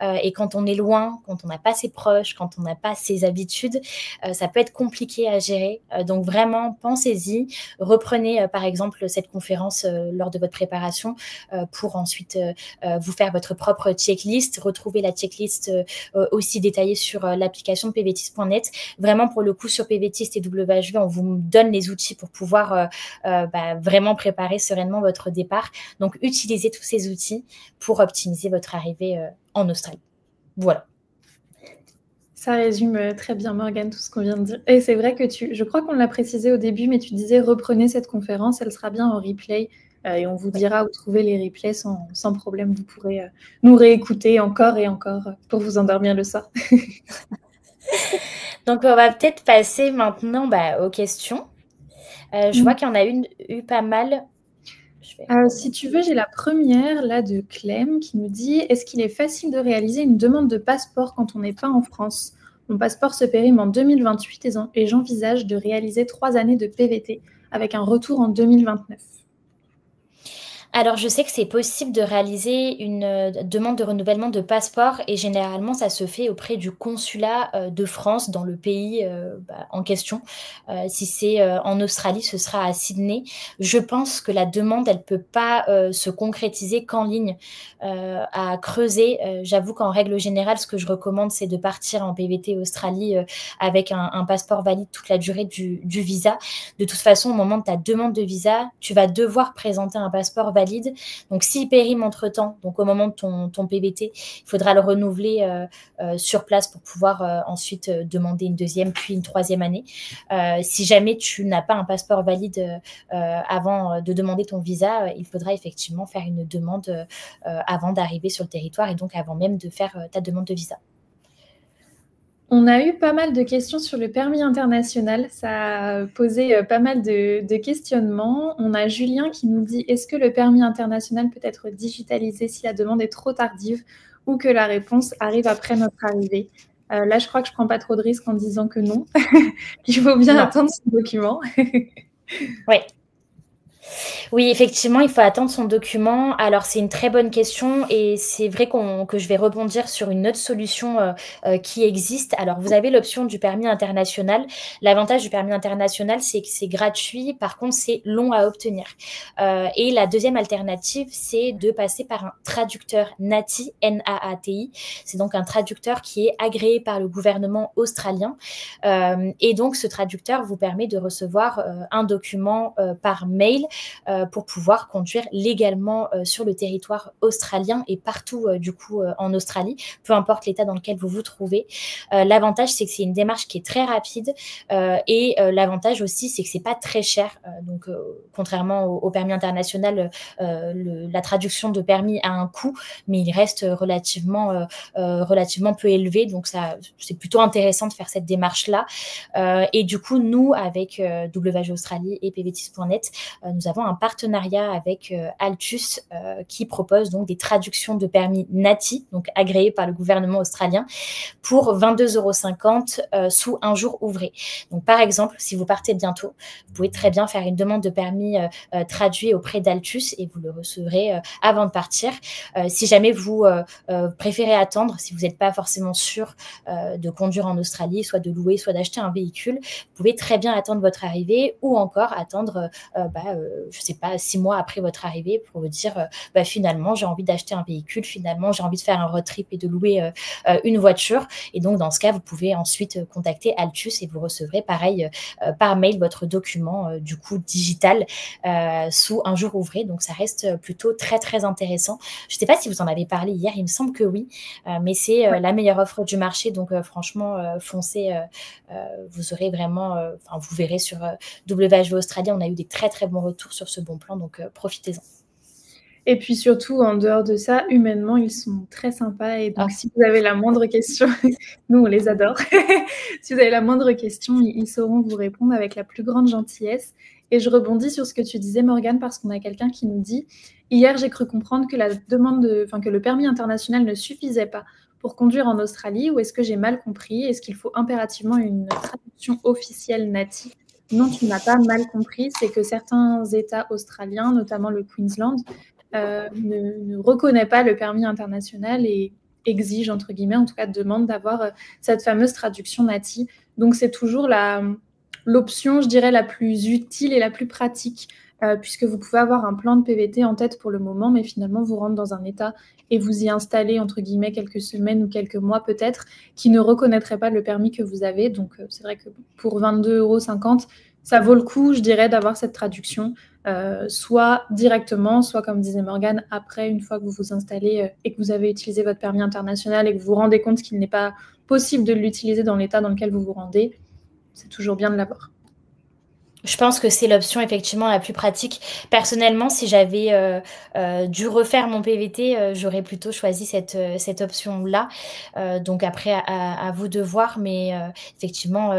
Speaker 1: Et quand on est loin, quand on n'a pas ses proches, quand on n'a pas ses habitudes, ça peut être compliqué à gérer. Donc vraiment, pensez-y. Reprenez par exemple cette conférence lors de votre préparation pour ensuite vous faire votre propre checklist. Retrouvez la checklist aussi détaillée sur l'application pvtist.net. Vraiment, pour le coup, sur pvtist et WHV, on vous donne les outils pour pouvoir vraiment préparer sereinement votre départ. Donc, utilisez tous ces outils pour optimiser votre arrivée en Australie. Voilà.
Speaker 2: Ça résume très bien, Morgane, tout ce qu'on vient de dire. Et c'est vrai que je crois qu'on l'a précisé au début, mais tu disais reprenez cette conférence, elle sera bien en replay et on vous dira où trouver les replays sans problème. Vous pourrez nous réécouter encore et encore pour vous endormir le soir.
Speaker 1: Donc, on va peut-être passer maintenant aux questions. Je vois qu'il y en a eu pas mal.
Speaker 2: Si tu veux, j'ai la première là de Clem qui nous dit « Est-ce qu'il est facile de réaliser une demande de passeport quand on n'est pas en France ? Mon passeport se périme en 2028 et j'envisage de réaliser 3 années de PVT avec un retour en 2029. »
Speaker 1: Alors, je sais que c'est possible de réaliser une demande de renouvellement de passeport et généralement, ça se fait auprès du consulat de France dans le pays en question. Si c'est en Australie, ce sera à Sydney. Je pense que la demande, elle peut pas se concrétiser qu'en ligne. À creuser, j'avoue qu'en règle générale, ce que je recommande, c'est de partir en PVT Australie avec un passeport valide toute la durée du visa. De toute façon, au moment de ta demande de visa, tu vas devoir présenter un passeport valide valide. Donc, s'il périme entre-temps, donc au moment de ton PVT, il faudra le renouveler sur place pour pouvoir ensuite demander une deuxième puis une troisième année. Si jamais tu n'as pas un passeport valide avant de demander ton visa, il faudra effectivement faire une demande avant d'arriver sur le territoire et donc avant même de faire ta demande de visa.
Speaker 2: On a eu pas mal de questions sur le permis international. Ça a posé pas mal de questionnements. On a Julien qui nous dit: est-ce que le permis international peut être digitalisé si la demande est trop tardive ou que la réponse arrive après notre arrivée? Là, je crois que je ne prends pas trop de risques en disant que non. Il faut bien attendre ce document.
Speaker 1: Oui. Oui, effectivement, il faut attendre son document. Alors, c'est une très bonne question et c'est vrai que je vais rebondir sur une autre solution qui existe. Alors, vous avez l'option du permis international. L'avantage du permis international, c'est que c'est gratuit. Par contre, c'est long à obtenir. Et la deuxième alternative, c'est de passer par un traducteur NAATI, N-A-A-T-I. C'est donc un traducteur qui est agréé par le gouvernement australien. Et donc, ce traducteur vous permet de recevoir un document par mail pour pouvoir conduire légalement sur le territoire australien et partout du coup en Australie, peu importe l'état dans lequel vous vous trouvez. L'avantage, c'est que c'est une démarche qui est très rapide et l'avantage aussi, c'est que c'est pas très cher. Donc, contrairement au permis international, la traduction de permis a un coût, mais il reste relativement peu élevé. Donc, c'est plutôt intéressant de faire cette démarche-là. Et du coup, nous, avec WG Australie et pvtis.net, nous avons un partenariat avec Altus qui propose donc des traductions de permis NAATI, donc agréés par le gouvernement australien, pour 22,50 € sous un jour ouvré. Donc, par exemple, si vous partez bientôt, vous pouvez très bien faire une demande de permis traduit auprès d'Altus et vous le recevrez avant de partir. Si jamais vous préférez attendre, si vous n'êtes pas forcément sûr de conduire en Australie, soit de louer, soit d'acheter un véhicule, vous pouvez très bien attendre votre arrivée ou encore attendre, je sais pas, 6 mois après votre arrivée pour vous dire finalement j'ai envie d'acheter un véhicule, finalement j'ai envie de faire un road trip et de louer une voiture. Et donc dans ce cas, vous pouvez ensuite contacter Altus et vous recevrez pareil par mail votre document du coup digital sous un jour ouvré. Donc ça reste plutôt très très intéressant. Je ne sais pas si vous en avez parlé hier, il me semble que oui, mais c'est la meilleure offre du marché. Donc franchement, foncez, vous aurez vraiment, vous verrez sur WHV Australie, on a eu des très très bons retours sur ce bon plan, donc profitez-en.
Speaker 2: Et puis surtout, en dehors de ça, humainement, ils sont très sympas. Et donc, si vous avez la moindre question, nous, on les adore. Si vous avez la moindre question, ils sauront vous répondre avec la plus grande gentillesse. Et je rebondis sur ce que tu disais, Morgane, parce qu'on a quelqu'un qui nous dit « Hier, j'ai cru comprendre que que le permis international ne suffisait pas pour conduire en Australie. Ou est-ce que j'ai mal compris? Est-ce qu'il faut impérativement une traduction officielle NAATI ?» Non, tu n'as pas mal compris. C'est que certains États australiens, notamment le Queensland, ne reconnaît pas le permis international et exige, entre guillemets, en tout cas demande d'avoir cette fameuse traduction NAATI. Donc c'est toujours l'option, je dirais, la plus utile et la plus pratique, puisque vous pouvez avoir un plan de PVT en tête pour le moment, mais finalement vous rentrez dans un état et vous y installez, entre guillemets, quelques semaines ou quelques mois peut-être, qui ne reconnaîtrait pas le permis que vous avez. Donc c'est vrai que pour 22,50 €, ça vaut le coup, je dirais, d'avoir cette traduction, soit directement, soit comme disait Morgane, après, une fois que vous vous installez et que vous avez utilisé votre permis international et que vous vous rendez compte qu'il n'est pas possible de l'utiliser dans l'état dans lequel vous vous rendez, c'est toujours bien de l'avoir.
Speaker 1: Je pense que c'est l'option effectivement la plus pratique. Personnellement, si j'avais dû refaire mon PVT, j'aurais plutôt choisi cette option-là. Donc après, à vous de voir, mais effectivement,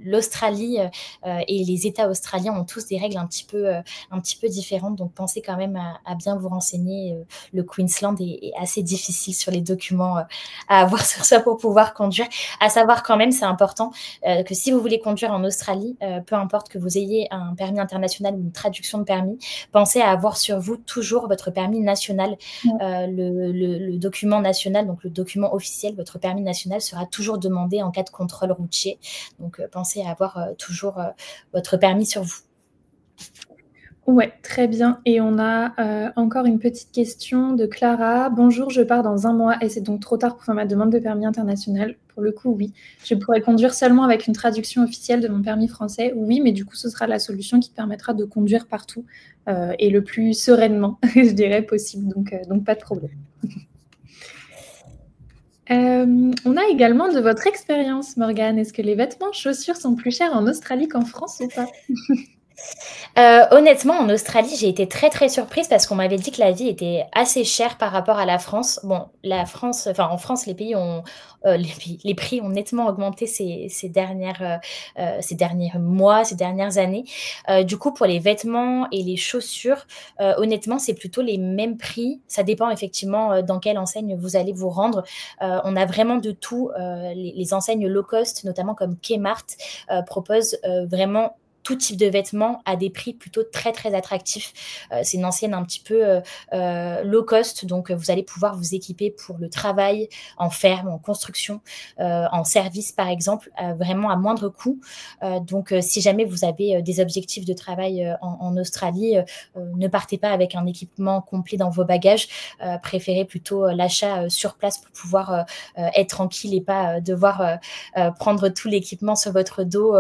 Speaker 1: l'Australie et les États australiens ont tous des règles un petit peu différentes. Donc pensez quand même à bien vous renseigner. Le Queensland est assez difficile sur les documents à avoir sur soi pour pouvoir conduire. À savoir quand même, c'est important que si vous voulez conduire en Australie, peu importe que vous ayez un permis international ou une traduction de permis, pensez à avoir sur vous toujours votre permis national. Le document national, donc le document officiel, votre permis national sera toujours demandé en cas de contrôle routier. Donc, pensez à avoir toujours votre permis sur vous.
Speaker 2: Ouais, très bien. Et on a encore une petite question de Clara. Bonjour, je pars dans 1 mois et c'est donc trop tard pour faire ma demande de permis international. Pour le coup, oui. Je pourrais conduire seulement avec une traduction officielle de mon permis français. Oui, mais du coup, ce sera la solution qui te permettra de conduire partout et le plus sereinement, je dirais, possible. Donc pas de problème. On a également de votre expérience, Morgane. Est-ce que les vêtements, chaussures sont plus chers en Australie qu'en France ou pas?
Speaker 1: Honnêtement, en Australie, j'ai été très, très surprise parce qu'on m'avait dit que la vie était assez chère par rapport à la France. Bon, la France, enfin, en France, les prix ont nettement augmenté ces derniers mois, ces dernières années. Du coup, pour les vêtements et les chaussures, honnêtement, c'est plutôt les mêmes prix. Ça dépend effectivement, dans quelle enseigne vous allez vous rendre. On a vraiment de tout. Les enseignes low cost, notamment comme Kmart, proposent, vraiment tout type de vêtements à des prix plutôt très très attractifs. C'est une enseigne un petit peu low cost, donc vous allez pouvoir vous équiper pour le travail en ferme, en construction, en service par exemple, vraiment à moindre coût. Donc si jamais vous avez des objectifs de travail en Australie, ne partez pas avec un équipement complet dans vos bagages, préférez plutôt l'achat sur place pour pouvoir être tranquille et pas devoir prendre tout l'équipement sur votre dos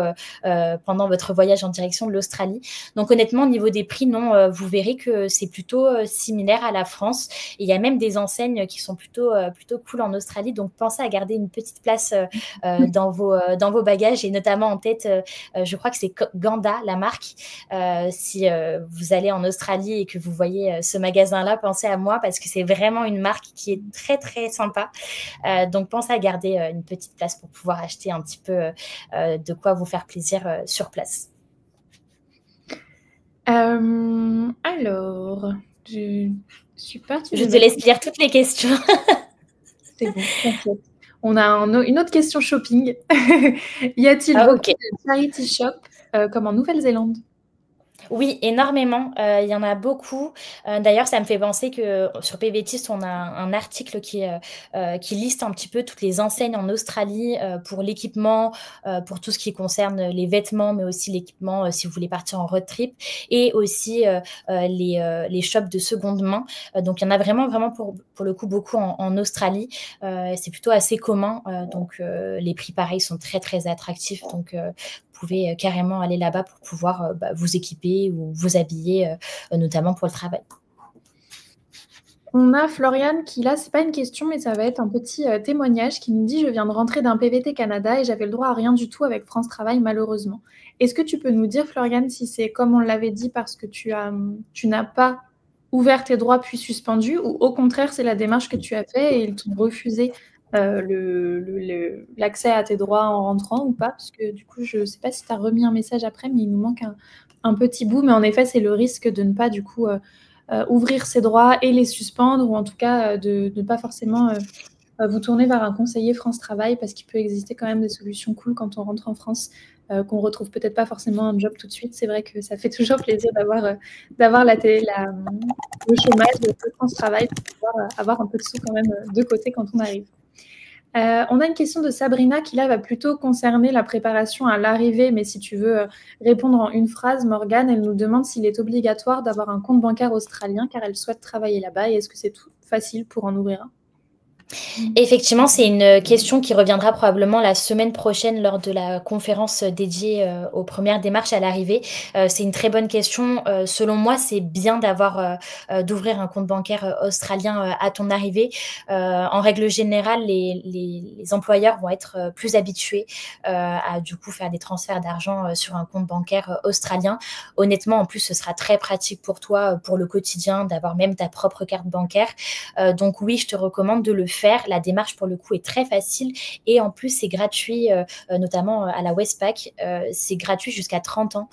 Speaker 1: pendant votre voyage en direction de l'Australie. Donc honnêtement, au niveau des prix, non, vous verrez que c'est plutôt similaire à la France. Et il y a même des enseignes qui sont plutôt cool en Australie. Donc pensez à garder une petite place dans vos bagages et notamment en tête, je crois que c'est Ganda, la marque. Si vous allez en Australie et que vous voyez ce magasin-là, pensez à moi parce que c'est vraiment une marque qui est très très sympa. Donc pensez à garder une petite place pour pouvoir acheter un petit peu de quoi vous faire plaisir sur place.
Speaker 2: Alors, je suis partie
Speaker 1: Je
Speaker 2: de
Speaker 1: te
Speaker 2: notes.
Speaker 1: laisse lire toutes les questions.
Speaker 2: C'est bon, t'inquiète. On a une autre question shopping. Y a-t-il
Speaker 1: Ah,
Speaker 2: beaucoup
Speaker 1: ok.
Speaker 2: de charity shop comme en Nouvelle-Zélande?
Speaker 1: Oui, énormément. Il y en a beaucoup. D'ailleurs, ça me fait penser que sur PVTist, on a un article qui liste un petit peu toutes les enseignes en Australie pour l'équipement, pour tout ce qui concerne les vêtements, mais aussi l'équipement si vous voulez partir en road trip, et aussi les shops de seconde main. Donc, il y en a vraiment, vraiment pour le coup beaucoup en Australie. C'est plutôt assez commun. Donc, les prix, pareil, sont très, très attractifs. Donc, vous pouvez carrément aller là-bas pour pouvoir vous équiper ou vous habiller, notamment pour le travail.
Speaker 2: On a Floriane qui, là, c'est pas une question, mais ça va être un petit témoignage qui nous dit: Je viens de rentrer d'un PVT Canada et j'avais le droit à rien du tout avec France Travail, malheureusement. Est-ce que tu peux nous dire, Floriane, si c'est comme on l'avait dit parce que tu n'as pas ouvert tes droits puis suspendu, ou au contraire, c'est la démarche que tu as fait et ils t'ont refusé l'accès à tes droits en rentrant ou pas? Parce que du coup, je ne sais pas si tu as remis un message après, mais il nous manque un petit bout. Mais en effet, c'est le risque de ne pas, du coup, ouvrir ses droits et les suspendre, ou en tout cas de ne pas forcément vous tourner vers un conseiller France Travail, parce qu'il peut exister quand même des solutions cool quand on rentre en France, qu'on retrouve peut-être pas forcément un job tout de suite. C'est vrai que ça fait toujours plaisir d'avoir le chômage de France Travail pour pouvoir avoir un peu de sous quand même de côté quand on arrive. On a une question de Sabrina qui là va plutôt concerner la préparation à l'arrivée, mais si tu veux répondre en une phrase, Morgane, elle nous demande s'il est obligatoire d'avoir un compte bancaire australien car elle souhaite travailler là-bas, et est-ce que c'est tout facile pour en ouvrir un?
Speaker 1: Effectivement, c'est une question qui reviendra probablement la semaine prochaine lors de la conférence dédiée aux premières démarches à l'arrivée. C'est une très bonne question. Selon moi, c'est bien d'ouvrir un compte bancaire australien à ton arrivée. En règle générale, les employeurs vont être plus habitués à du coup faire des transferts d'argent sur un compte bancaire australien. Honnêtement, en plus, ce sera très pratique pour toi, pour le quotidien, d'avoir même ta propre carte bancaire. Donc oui, je te recommande de le faire. La démarche, pour le coup, est très facile et en plus, c'est gratuit, notamment à la Westpac. C'est gratuit jusqu'à 30 ans.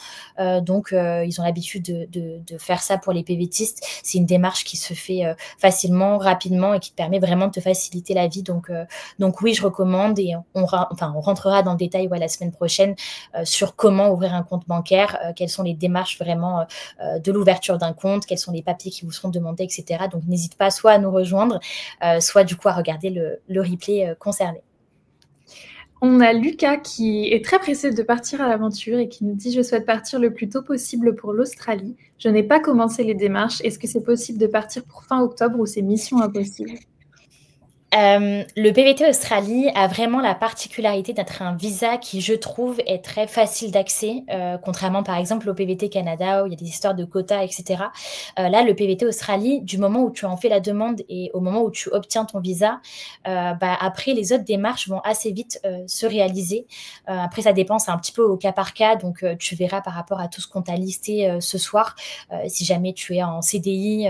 Speaker 1: Donc, ils ont l'habitude de faire ça pour les PVTistes. C'est une démarche qui se fait facilement, rapidement et qui te permet vraiment de te faciliter la vie. Donc oui, je recommande, et on rentrera dans le détail la semaine prochaine sur comment ouvrir un compte bancaire, quelles sont les démarches vraiment de l'ouverture d'un compte, quels sont les papiers qui vous seront demandés, etc. Donc, n'hésite pas soit à nous rejoindre, soit du coup à regarder le replay concerné.
Speaker 2: On a Lucas qui est très pressé de partir à l'aventure et qui nous dit: «Je souhaite partir le plus tôt possible pour l'Australie. Je n'ai pas commencé les démarches. Est-ce que c'est possible de partir pour fin octobre ou c'est mission impossible?»
Speaker 1: Le PVT Australie a vraiment la particularité d'être un visa qui, je trouve, est très facile d'accès, contrairement, par exemple, au PVT Canada où il y a des histoires de quotas et cetera. Là, le PVT Australie, du moment où tu en fais la demande et au moment où tu obtiens ton visa, après les autres démarches vont assez vite, se réaliser. Après ça dépend, c'est un petit peu au cas par cas, donc tu verras par rapport à tout ce qu'on t'a listé, ce soir. Si jamais tu es en CDI,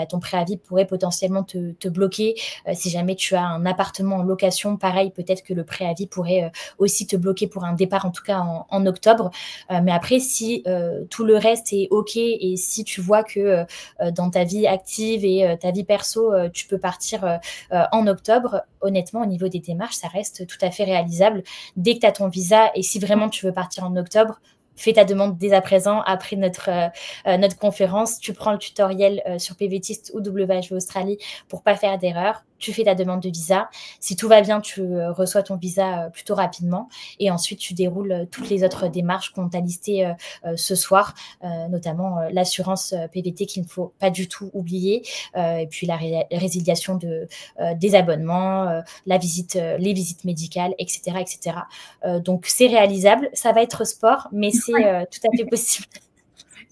Speaker 1: ton préavis pourrait potentiellement te bloquer. Si jamais tu as un appartement en location, pareil, peut-être que le préavis pourrait aussi te bloquer pour un départ, en tout cas en octobre. Mais après, si tout le reste est OK et si tu vois que dans ta vie active et ta vie perso, tu peux partir en octobre, honnêtement, au niveau des démarches, ça reste tout à fait réalisable. Dès que tu as ton visa et si vraiment tu veux partir en octobre, fais ta demande dès à présent après notre conférence. Tu prends le tutoriel sur PVTist ou WHV Australie pour pas faire d'erreur. Tu fais ta demande de visa. Si tout va bien, tu reçois ton visa plutôt rapidement. Et ensuite, tu déroules toutes les autres démarches qu'on t'a listées ce soir, notamment l'assurance PVT qu'il ne faut pas du tout oublier. Et puis la résiliation des abonnements, les visites médicales, etc. etc. Donc, c'est réalisable. Ça va être sport, mais c'est tout à fait possible.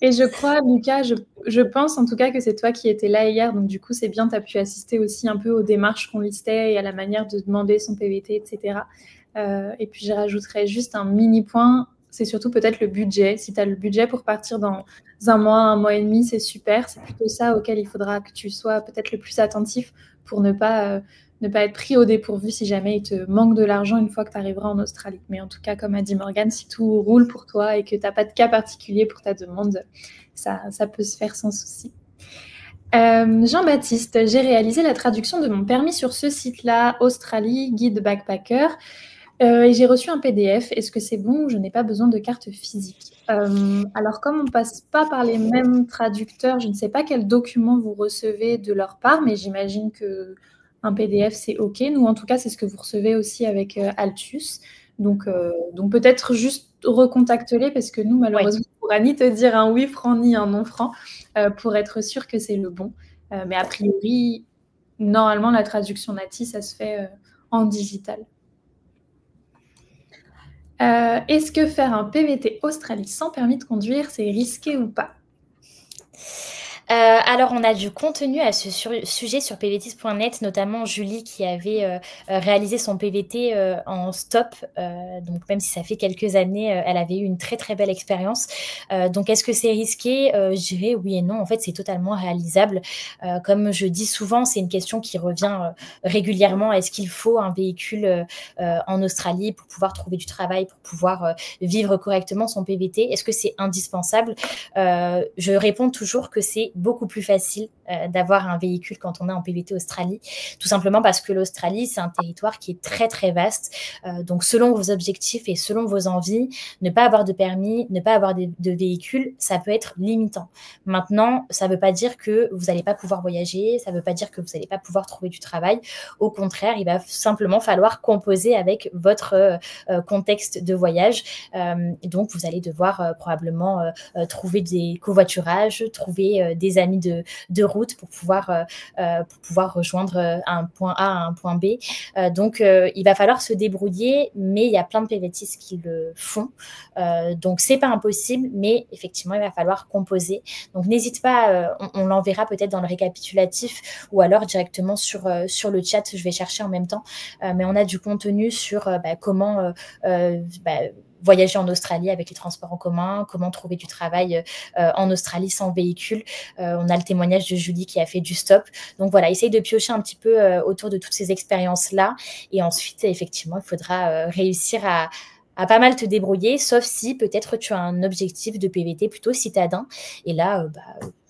Speaker 2: Et je crois, Lucas, je pense en tout cas que c'est toi qui étais là hier, donc du coup, c'est bien, tu as pu assister aussi un peu aux démarches qu'on listait et à la manière de demander son PVT, etc. Et puis, je rajouterais juste un mini point, c'est surtout peut-être le budget. Si tu as le budget pour partir dans un mois et demi, c'est super. C'est plutôt ça auquel il faudra que tu sois peut-être le plus attentif pour ne pas être pris au dépourvu si jamais il te manque de l'argent une fois que tu arriveras en Australie. Mais en tout cas, comme a dit Morgane, si tout roule pour toi et que tu n'as pas de cas particulier pour ta demande, ça peut se faire sans souci. Jean-Baptiste, j'ai réalisé la traduction de mon permis sur ce site-là, Australie, guide backpacker, et j'ai reçu un PDF. Est-ce que c'est bon ou je n'ai pas besoin de carte physique? Alors, comme on ne passe pas par les mêmes traducteurs, je ne sais pas quels documents vous recevez de leur part, mais j'imagine qu'un PDF, c'est OK. Nous, en tout cas, c'est ce que vous recevez aussi avec Altius. Donc peut-être juste recontacte-les parce que nous, malheureusement, on ne pourra ni te dire un oui franc ni un non franc pour être sûr que c'est le bon. Mais a priori, normalement, la traduction native, ça se fait en digital. Est-ce que faire un PVT Australie sans permis de conduire, c'est risqué ou pas?
Speaker 1: Alors, on a du contenu à ce sujet sur pvtist.net, notamment Julie qui avait réalisé son PVT en stop. Donc, même si ça fait quelques années, elle avait eu une très, très belle expérience. Donc, est-ce que c'est risqué? Je dirais oui et non. En fait, c'est totalement réalisable. Comme je dis souvent, c'est une question qui revient régulièrement. Est-ce qu'il faut un véhicule en Australie pour pouvoir trouver du travail, pour pouvoir vivre correctement son PVT? Est-ce que c'est indispensable? Je réponds toujours que c'est beaucoup plus facile d'avoir un véhicule quand on est en PVT Australie, tout simplement parce que l'Australie, c'est un territoire qui est très, très vaste. Donc, selon vos objectifs et selon vos envies, ne pas avoir de permis, ne pas avoir de véhicule, ça peut être limitant. Maintenant, ça ne veut pas dire que vous n'allez pas pouvoir voyager, ça ne veut pas dire que vous n'allez pas pouvoir trouver du travail. Au contraire, il va simplement falloir composer avec votre contexte de voyage. Donc, vous allez devoir probablement trouver des covoiturages, trouver des amis de route pour pouvoir rejoindre un point A à un point B. Donc, il va falloir se débrouiller, mais il y a plein de PVTistes qui le font. Donc, c'est pas impossible, mais effectivement, il va falloir composer. Donc, n'hésite pas, on l'enverra peut-être dans le récapitulatif ou alors directement sur le chat. Je vais chercher en même temps. Mais on a du contenu sur comment voyager en Australie avec les transports en commun, comment trouver du travail en Australie sans véhicule. On a le témoignage de Julie qui a fait du stop. Donc voilà, essaye de piocher un petit peu autour de toutes ces expériences-là. Et ensuite, effectivement, il faudra réussir à pas mal te débrouiller, sauf si peut-être tu as un objectif de PVT plutôt citadin. Et là,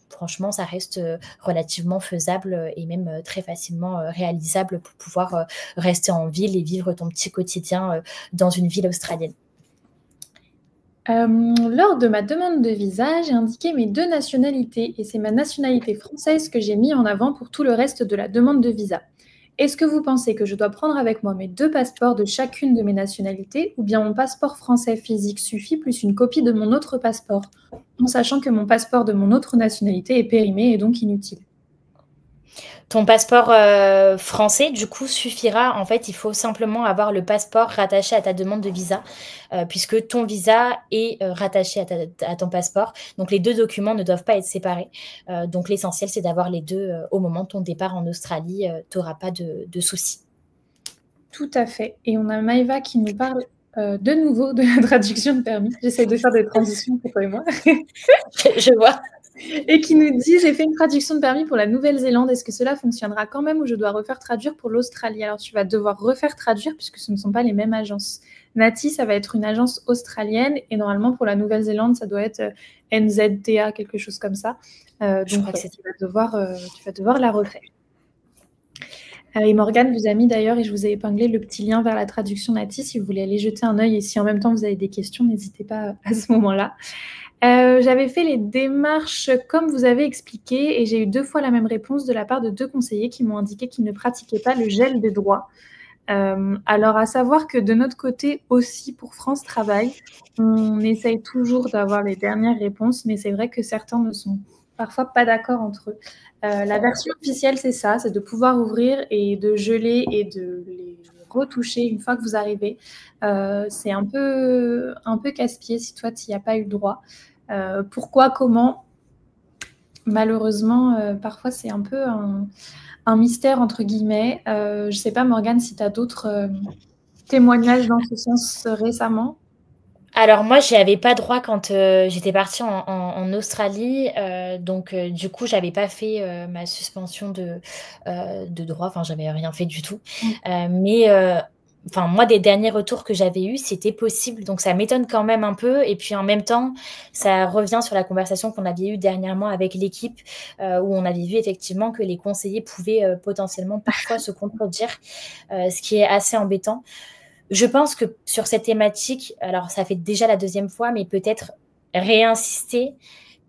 Speaker 1: franchement, ça reste relativement faisable et même très facilement réalisable pour pouvoir rester en ville et vivre ton petit quotidien dans une ville australienne.
Speaker 2: Lors de ma demande de visa, j'ai indiqué mes 2 nationalités et c'est ma nationalité française que j'ai mis en avant pour tout le reste de la demande de visa. Est-ce que vous pensez que je dois prendre avec moi mes 2 passeports de chacune de mes nationalités ou bien mon passeport français physique suffit plus une copie de mon autre passeport, en sachant que mon passeport de mon autre nationalité est périmé et donc inutile?
Speaker 1: Ton passeport français, du coup, suffira. En fait, il faut simplement avoir le passeport rattaché à ta demande de visa, puisque ton visa est rattaché à ton passeport. Donc, les deux documents ne doivent pas être séparés. Donc, l'essentiel, c'est d'avoir les deux au moment de ton départ en Australie. Tu n'auras pas de soucis.
Speaker 2: Tout à fait. Et on a Maëva qui nous parle de nouveau de la traduction de permis. J'essaie de faire des transitions pour toi et moi.
Speaker 1: Je vois.
Speaker 2: Et qui nous dit: j'ai fait une traduction de permis pour la Nouvelle-Zélande. Est-ce que cela fonctionnera quand même ou je dois refaire traduire pour l'Australie? Alors, tu vas devoir refaire traduire puisque ce ne sont pas les mêmes agences. Nati, ça va être une agence australienne et normalement pour la Nouvelle-Zélande, ça doit être NZTA, quelque chose comme ça. Donc, ouais, tu vas devoir la refaire. Et Morgane vous a mis d'ailleurs, et je vous ai épinglé le petit lien vers la traduction Nati, si vous voulez aller jeter un œil et si en même temps vous avez des questions, n'hésitez pas à ce moment-là. J'avais fait les démarches comme vous avez expliqué et j'ai eu 2 fois la même réponse de la part de 2 conseillers qui m'ont indiqué qu'ils ne pratiquaient pas le gel des droits. Alors à savoir que de notre côté aussi pour France Travail, on essaye toujours d'avoir les dernières réponses, mais c'est vrai que certains ne sont parfois pas d'accord entre eux. La version officielle, c'est ça, c'est de pouvoir ouvrir et de geler et de les retoucher une fois que vous arrivez. C'est un peu casse-pied si toi, tu n'y as pas eu le droit. Pourquoi, comment? Malheureusement, parfois, c'est un peu un mystère, entre guillemets. Je ne sais pas, Morgane, si tu as d'autres témoignages dans ce sens récemment.
Speaker 1: Alors moi, j'y avais pas droit quand j'étais partie en Australie, donc du coup, j'avais pas fait ma suspension de droit. Enfin, j'avais rien fait du tout. Mais enfin, moi, des derniers retours que j'avais eus, c'était possible. Donc ça m'étonne quand même un peu. Et puis en même temps, ça revient sur la conversation qu'on avait eue dernièrement avec l'équipe, où on avait vu effectivement que les conseillers pouvaient potentiellement parfois se contredire, ce qui est assez embêtant. Je pense que sur cette thématique, alors ça fait déjà la 2e fois, mais peut-être réinsister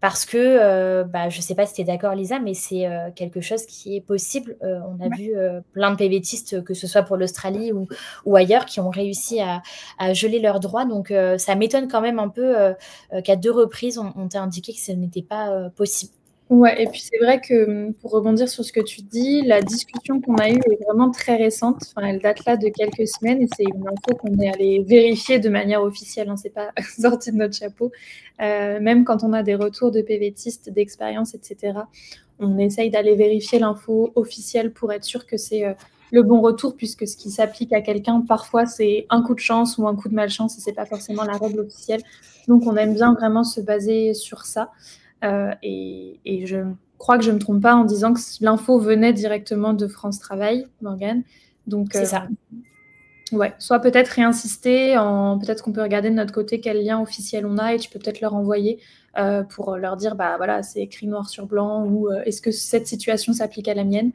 Speaker 1: parce que, je ne sais pas si tu es d'accord Lisa, mais c'est quelque chose qui est possible. On a vu plein de PVTistes, que ce soit pour l'Australie ou ailleurs, qui ont réussi à geler leurs droits. Donc ça m'étonne quand même un peu qu'à 2 reprises, on t'a indiqué que ce n'était pas possible.
Speaker 2: Ouais, et puis c'est vrai que pour rebondir sur ce que tu dis, la discussion qu'on a eue est vraiment très récente. Enfin, elle date là de quelques semaines et c'est une info qu'on est allé vérifier de manière officielle. Hein, c'est pas sorti de notre chapeau. Même quand on a des retours de PVTistes, d'expérience, etc., on essaye d'aller vérifier l'info officielle pour être sûr que c'est le bon retour, puisque ce qui s'applique à quelqu'un, parfois, c'est un coup de chance ou un coup de malchance et c'est pas forcément la règle officielle. Donc, on aime bien vraiment se baser sur ça. Et je crois que je ne me trompe pas en disant que l'info venait directement de France Travail, Morgane. Donc,
Speaker 1: c'est ça.
Speaker 2: Ouais, soit peut-être réinsister, peut-être qu'on peut regarder de notre côté quel lien officiel on a et tu peux peut-être leur envoyer pour leur dire, bah voilà, c'est écrit noir sur blanc ou est-ce que cette situation s'applique à la mienne?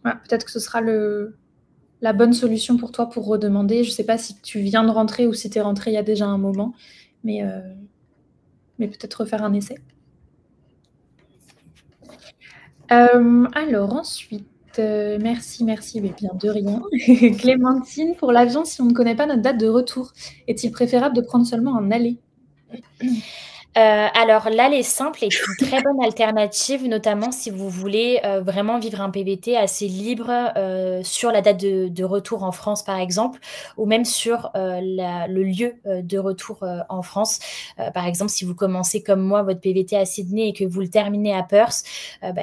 Speaker 2: Voilà, peut-être que ce sera la bonne solution pour toi pour redemander. Je ne sais pas si tu viens de rentrer ou si tu es rentré il y a déjà un moment, mais peut-être refaire un essai. Alors ensuite, merci, mais bien de rien. Clémentine, pour l'avion, si on ne connaît pas notre date de retour, est-il préférable de prendre seulement un aller?
Speaker 1: Alors l'aller simple est une très bonne alternative, notamment si vous voulez vraiment vivre un PVT assez libre sur la date de retour en France, par exemple, ou même sur le lieu de retour en France. Par exemple, si vous commencez comme moi votre PVT à Sydney et que vous le terminez à Perth,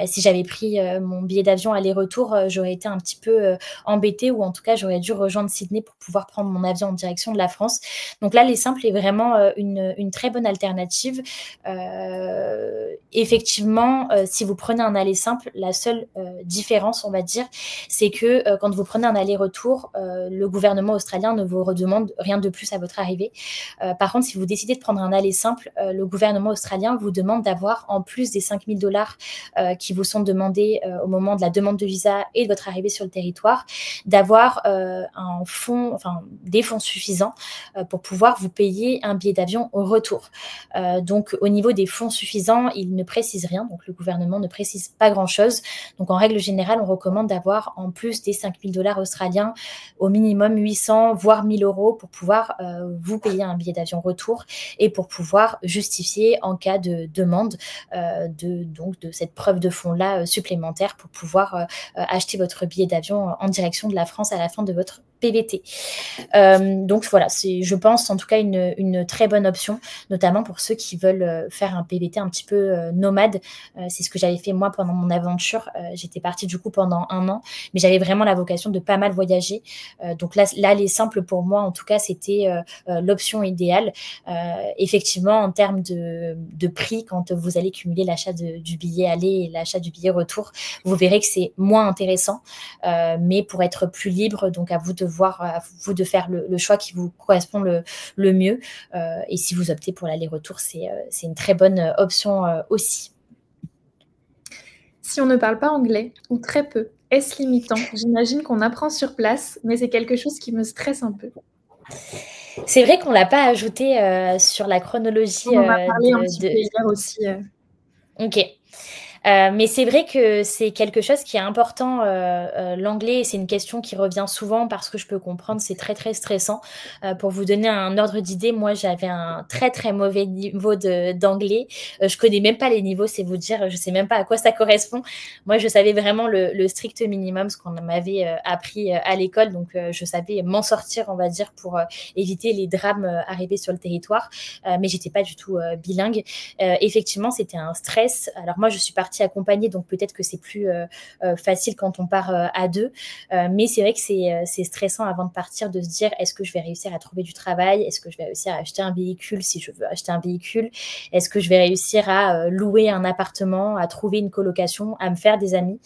Speaker 1: si j'avais pris mon billet d'avion aller-retour, j'aurais été un petit peu embêtée, ou en tout cas j'aurais dû rejoindre Sydney pour pouvoir prendre mon avion en direction de la France. Donc l'aller simple est vraiment une très bonne alternative. Effectivement, si vous prenez un aller simple, la seule différence, on va dire, c'est que quand vous prenez un aller-retour, le gouvernement australien ne vous redemande rien de plus à votre arrivée. Par contre, si vous décidez de prendre un aller simple, le gouvernement australien vous demande d'avoir, en plus des 5 000 $ qui vous sont demandés au moment de la demande de visa et de votre arrivée sur le territoire, d'avoir des fonds suffisants pour pouvoir vous payer un billet d'avion au retour. Donc, au niveau des fonds suffisants, il ne précise rien. Donc, le gouvernement ne précise pas grand-chose. Donc, en règle générale, on recommande d'avoir, en plus des 5 000 $ australiens, au minimum 800, voire 1 000 € pour pouvoir vous payer un billet d'avion retour et pour pouvoir justifier en cas de demande de cette preuve de fonds-là supplémentaire pour pouvoir acheter votre billet d'avion en direction de la France à la fin de votre PVT. Donc voilà, c'est, je pense, en tout cas une très bonne option, notamment pour ceux qui veulent faire un PVT un petit peu nomade. C'est ce que j'avais fait moi pendant mon aventure. J'étais partie du coup pendant 1 an, mais j'avais vraiment la vocation de pas mal voyager. Donc là, les simples pour moi, en tout cas, c'était l'option idéale. Effectivement, en termes de prix, quand vous allez cumuler l'achat du billet aller et l'achat du billet retour, vous verrez que c'est moins intéressant, mais pour être plus libre, donc à vous de faire le choix qui vous correspond le mieux. Et si vous optez pour l'aller-retour, c'est une très bonne option aussi.
Speaker 2: Si on ne parle pas anglais, ou très peu, est-ce limitant? J'imagine qu'on apprend sur place, mais c'est quelque chose qui me stresse un peu.
Speaker 1: C'est vrai qu'on ne l'a pas ajouté sur la chronologie.
Speaker 2: On en a parlé un petit peu hier aussi.
Speaker 1: Ok. Mais c'est vrai que c'est quelque chose qui est important, l'anglais, et c'est une question qui revient souvent parce que je peux comprendre, c'est très très stressant. Pour vous donner un ordre d'idée, moi j'avais un très très mauvais niveau d'anglais. Je connais même pas les niveaux, c'est vous dire, je sais même pas à quoi ça correspond. Moi je savais vraiment le strict minimum, ce qu'on m'avait appris à l'école, donc je savais m'en sortir, on va dire, pour éviter les drames arrivés sur le territoire, mais j'étais pas du tout bilingue. Effectivement, c'était un stress. Alors moi je suis partie accompagnée, donc peut-être que c'est plus facile quand on part à deux, mais c'est vrai que c'est stressant avant de partir de se dire, est-ce que je vais réussir à trouver du travail, est-ce que je vais réussir à acheter un véhicule si je veux acheter un véhicule, est-ce que je vais réussir à louer un appartement, à trouver une colocation, à me faire des amis.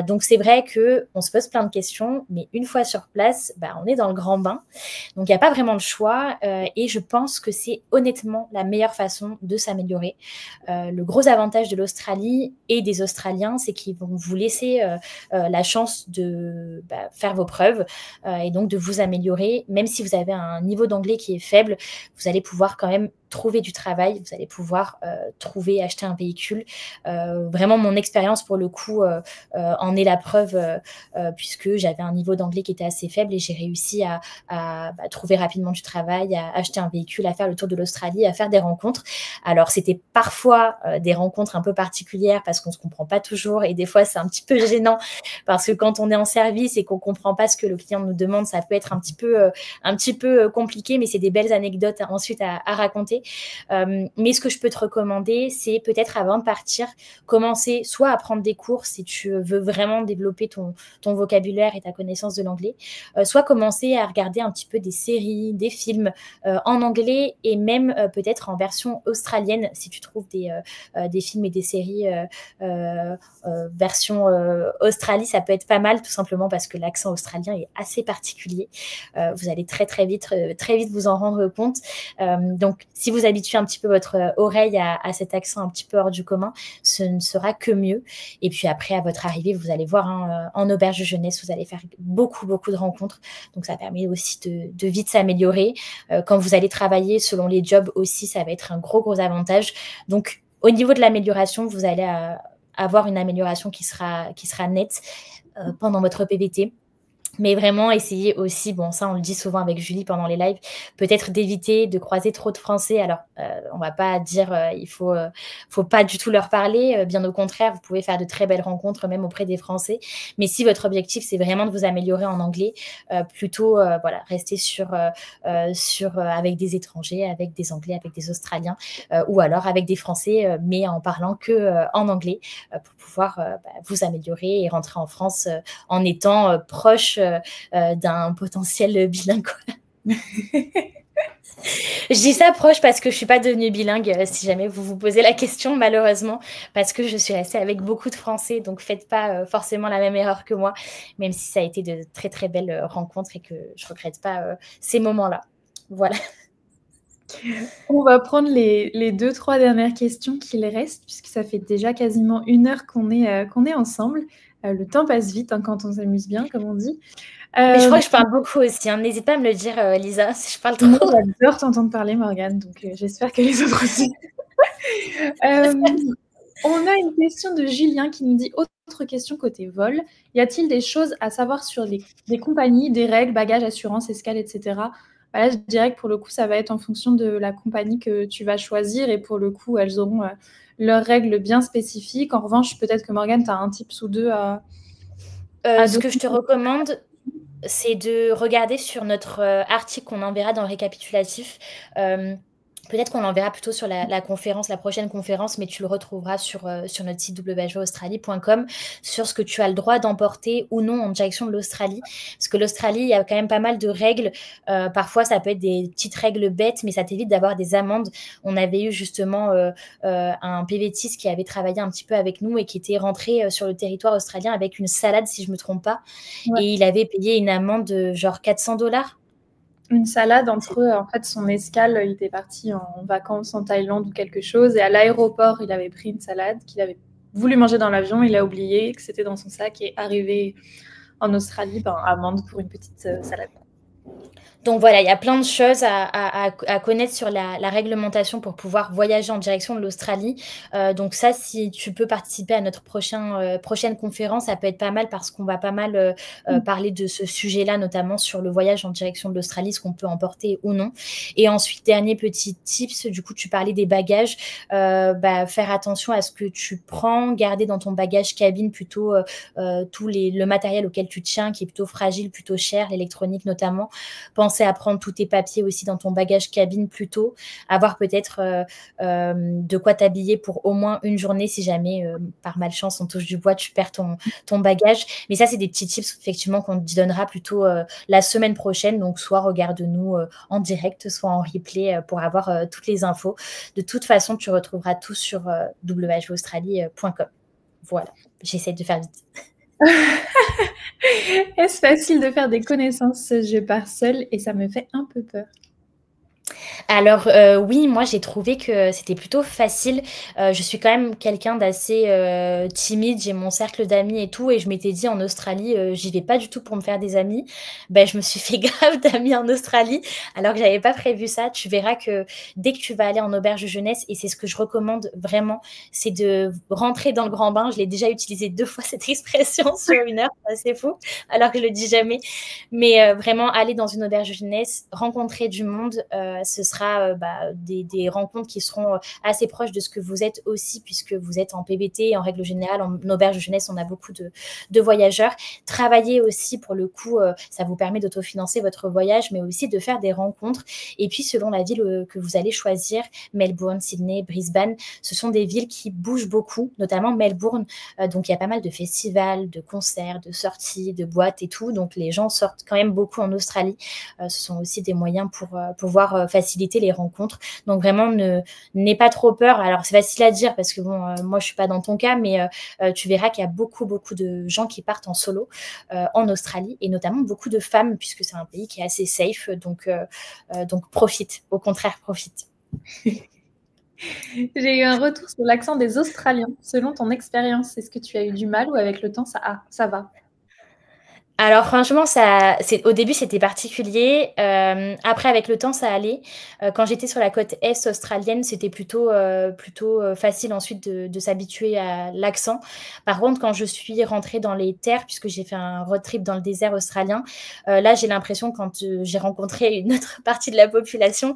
Speaker 1: Donc c'est vrai qu'on se pose plein de questions, mais une fois sur place, on est dans le grand bain, donc il n'y a pas vraiment de choix, et je pense que c'est honnêtement la meilleure façon de s'améliorer. Le gros avantage de l'Australie et des Australiens, c'est qu'ils vont vous laisser la chance de faire vos preuves et donc de vous améliorer. Même si vous avez un niveau d'anglais qui est faible, vous allez pouvoir quand même trouver du travail, vous allez pouvoir acheter un véhicule. Vraiment, mon expérience, pour le coup, en est la preuve, puisque j'avais un niveau d'anglais qui était assez faible et j'ai réussi à trouver rapidement du travail, à acheter un véhicule, à faire le tour de l'Australie, à faire des rencontres. Alors, c'était parfois des rencontres un peu particulières parce qu'on ne se comprend pas toujours et des fois, c'est un petit peu gênant parce que quand on est en service et qu'on ne comprend pas ce que le client nous demande, ça peut être un petit peu compliqué, mais c'est des belles anecdotes ensuite à raconter. Mais ce que je peux te recommander, c'est peut-être avant de partir, commencer soit à prendre des cours si tu veux vraiment développer ton vocabulaire et ta connaissance de l'anglais, soit commencer à regarder un petit peu des séries, des films en anglais et même peut-être en version australienne si tu trouves des films et des séries version Australie, ça peut être pas mal, tout simplement parce que l'accent australien est assez particulier. Vous allez très vite vous en rendre compte. Donc, si vous habituez un petit peu votre oreille à cet accent un petit peu hors du commun, ce ne sera que mieux. Et puis après, à votre arrivée, vous allez voir, en auberge de jeunesse, vous allez faire beaucoup de rencontres. Donc, ça permet aussi de vite s'améliorer. Quand vous allez travailler selon les jobs aussi, ça va être un gros avantage. Donc, au niveau de l'amélioration, vous allez avoir une amélioration qui sera nette pendant votre PVT. Mais vraiment, essayez aussi, bon, ça on le dit souvent avec Julie pendant les lives, peut-être d'éviter de croiser trop de Français. Alors, on va pas dire il faut pas du tout leur parler. Bien au contraire, vous pouvez faire de très belles rencontres même auprès des Français. Mais si votre objectif c'est vraiment de vous améliorer en anglais, plutôt rester avec des étrangers, avec des Anglais, avec des Australiens, ou alors avec des Français, mais en parlant que en anglais, pour pouvoir vous améliorer et rentrer en France en étant proche d'un potentiel bilingue. Je dis ça proche parce que je suis pas devenue bilingue, si jamais vous vous posez la question, malheureusement, parce que je suis restée avec beaucoup de Français, donc faites pas forcément la même erreur que moi, même si ça a été de très belles rencontres et que je regrette pas ces moments-là. Voilà.
Speaker 2: On va prendre les 2-3 dernières questions qu'il reste, puisque ça fait déjà quasiment 1 heure qu'on est ensemble. Le temps passe vite quand on s'amuse bien, comme on dit.
Speaker 1: Mais je crois que je parle beaucoup aussi. N'hésite pas à me le dire, Lisa, si je parle trop.
Speaker 2: Moi, j'adore t'entendre parler, Morgane, donc j'espère que les autres aussi. On a une question de Julien qui nous dit: «Autre question côté vol, y a-t-il des choses à savoir sur des compagnies, des règles, bagages, assurance, escale, et cetera?» Bah là, je dirais que pour le coup, ça va être en fonction de la compagnie que tu vas choisir et pour le coup, elles auront, leurs règles bien spécifiques. En revanche, peut-être que Morgane, tu as un tips ou 2 à
Speaker 1: Ce que je te recommande, c'est de regarder sur notre, article qu'on enverra dans le récapitulatif. Peut-être qu'on l'enverra plutôt sur la conférence, la prochaine conférence, mais tu le retrouveras sur notre site www.australie.com, sur ce que tu as le droit d'emporter ou non en direction de l'Australie. Parce que l'Australie, il y a quand même pas mal de règles. Parfois, ça peut être des petites règles bêtes, mais ça t'évite d'avoir des amendes. On avait eu justement un PVTiste qui avait travaillé un petit peu avec nous et qui était rentré sur le territoire australien avec une salade, si je me trompe pas.
Speaker 2: Ouais.
Speaker 1: Et il avait payé une amende de genre $400.
Speaker 2: Une salade entre, en fait, son escale, il était parti en vacances en Thaïlande ou quelque chose, et à l'aéroport, il avait pris une salade qu'il avait voulu manger dans l'avion, il a oublié que c'était dans son sac, et arrivé en Australie, amende pour une petite salade.
Speaker 1: Donc voilà, il y a plein de choses à connaître sur la réglementation pour pouvoir voyager en direction de l'Australie. Donc ça, si tu peux participer à notre prochaine conférence, ça peut être pas mal parce qu'on va pas mal parler de ce sujet-là, notamment sur le voyage en direction de l'Australie, ce qu'on peut emporter ou non. Et ensuite, dernier petit tips, du coup, tu parlais des bagages. Faire attention à ce que tu prends, garder dans ton bagage cabine plutôt le matériel auquel tu tiens, qui est plutôt fragile, plutôt cher, l'électronique notamment. Penser à prendre tous tes papiers aussi dans ton bagage cabine plus tôt, avoir peut-être de quoi t'habiller pour au moins une journée si jamais, par malchance, on touche du bois, tu perds ton bagage. Mais ça, c'est des petits tips effectivement qu'on te donnera plutôt la semaine prochaine. Donc, soit regarde-nous en direct, soit en replay pour avoir toutes les infos. De toute façon, tu retrouveras tout sur www.australie.com. Voilà, j'essaie de faire vite.
Speaker 2: Est-ce facile de faire des connaissances? Je pars seule et ça me fait un peu peur.
Speaker 1: Alors oui, moi j'ai trouvé que c'était plutôt facile. Je suis quand même quelqu'un d'assez timide, j'ai mon cercle d'amis et tout, et je m'étais dit en Australie, j'y vais pas du tout pour me faire des amis. Je me suis fait grave d'amis en Australie, alors que j'avais pas prévu ça. Tu verras que dès que tu vas aller en auberge de jeunesse, et c'est ce que je recommande vraiment, c'est de rentrer dans le grand bain. Je l'ai déjà utilisé 2 fois cette expression sur une heure, c'est assez fou, alors que je le dis jamais. Mais vraiment aller dans une auberge de jeunesse, rencontrer du monde, ce sera des rencontres qui seront assez proches de ce que vous êtes aussi, puisque vous êtes en PVT. En règle générale, en auberge de jeunesse, on a beaucoup de voyageurs. Travailler aussi, pour le coup, ça vous permet d'autofinancer votre voyage, mais aussi de faire des rencontres. Et puis, selon la ville que vous allez choisir, Melbourne, Sydney, Brisbane, ce sont des villes qui bougent beaucoup, notamment Melbourne. Donc, il y a pas mal de festivals, de concerts, de sorties, de boîtes et tout. Donc, les gens sortent quand même beaucoup en Australie. Ce sont aussi des moyens pour pouvoir faciliter les rencontres. Donc vraiment, n'aie pas trop peur. Alors c'est facile à dire parce que moi je suis pas dans ton cas, mais tu verras qu'il y a beaucoup de gens qui partent en solo en Australie, et notamment beaucoup de femmes, puisque c'est un pays qui est assez safe. Donc profite, au contraire, profite.
Speaker 2: J'ai eu un retour sur l'accent des Australiens. Selon ton expérience, est-ce que tu as eu du mal ou avec le temps ça va?
Speaker 1: Alors franchement, au début, c'était particulier. Après, avec le temps, ça allait. Quand j'étais sur la côte est australienne, c'était plutôt facile ensuite de s'habituer à l'accent. Par contre, quand je suis rentrée dans les terres, puisque j'ai fait un road trip dans le désert australien, là, j'ai l'impression, quand j'ai rencontré une autre partie de la population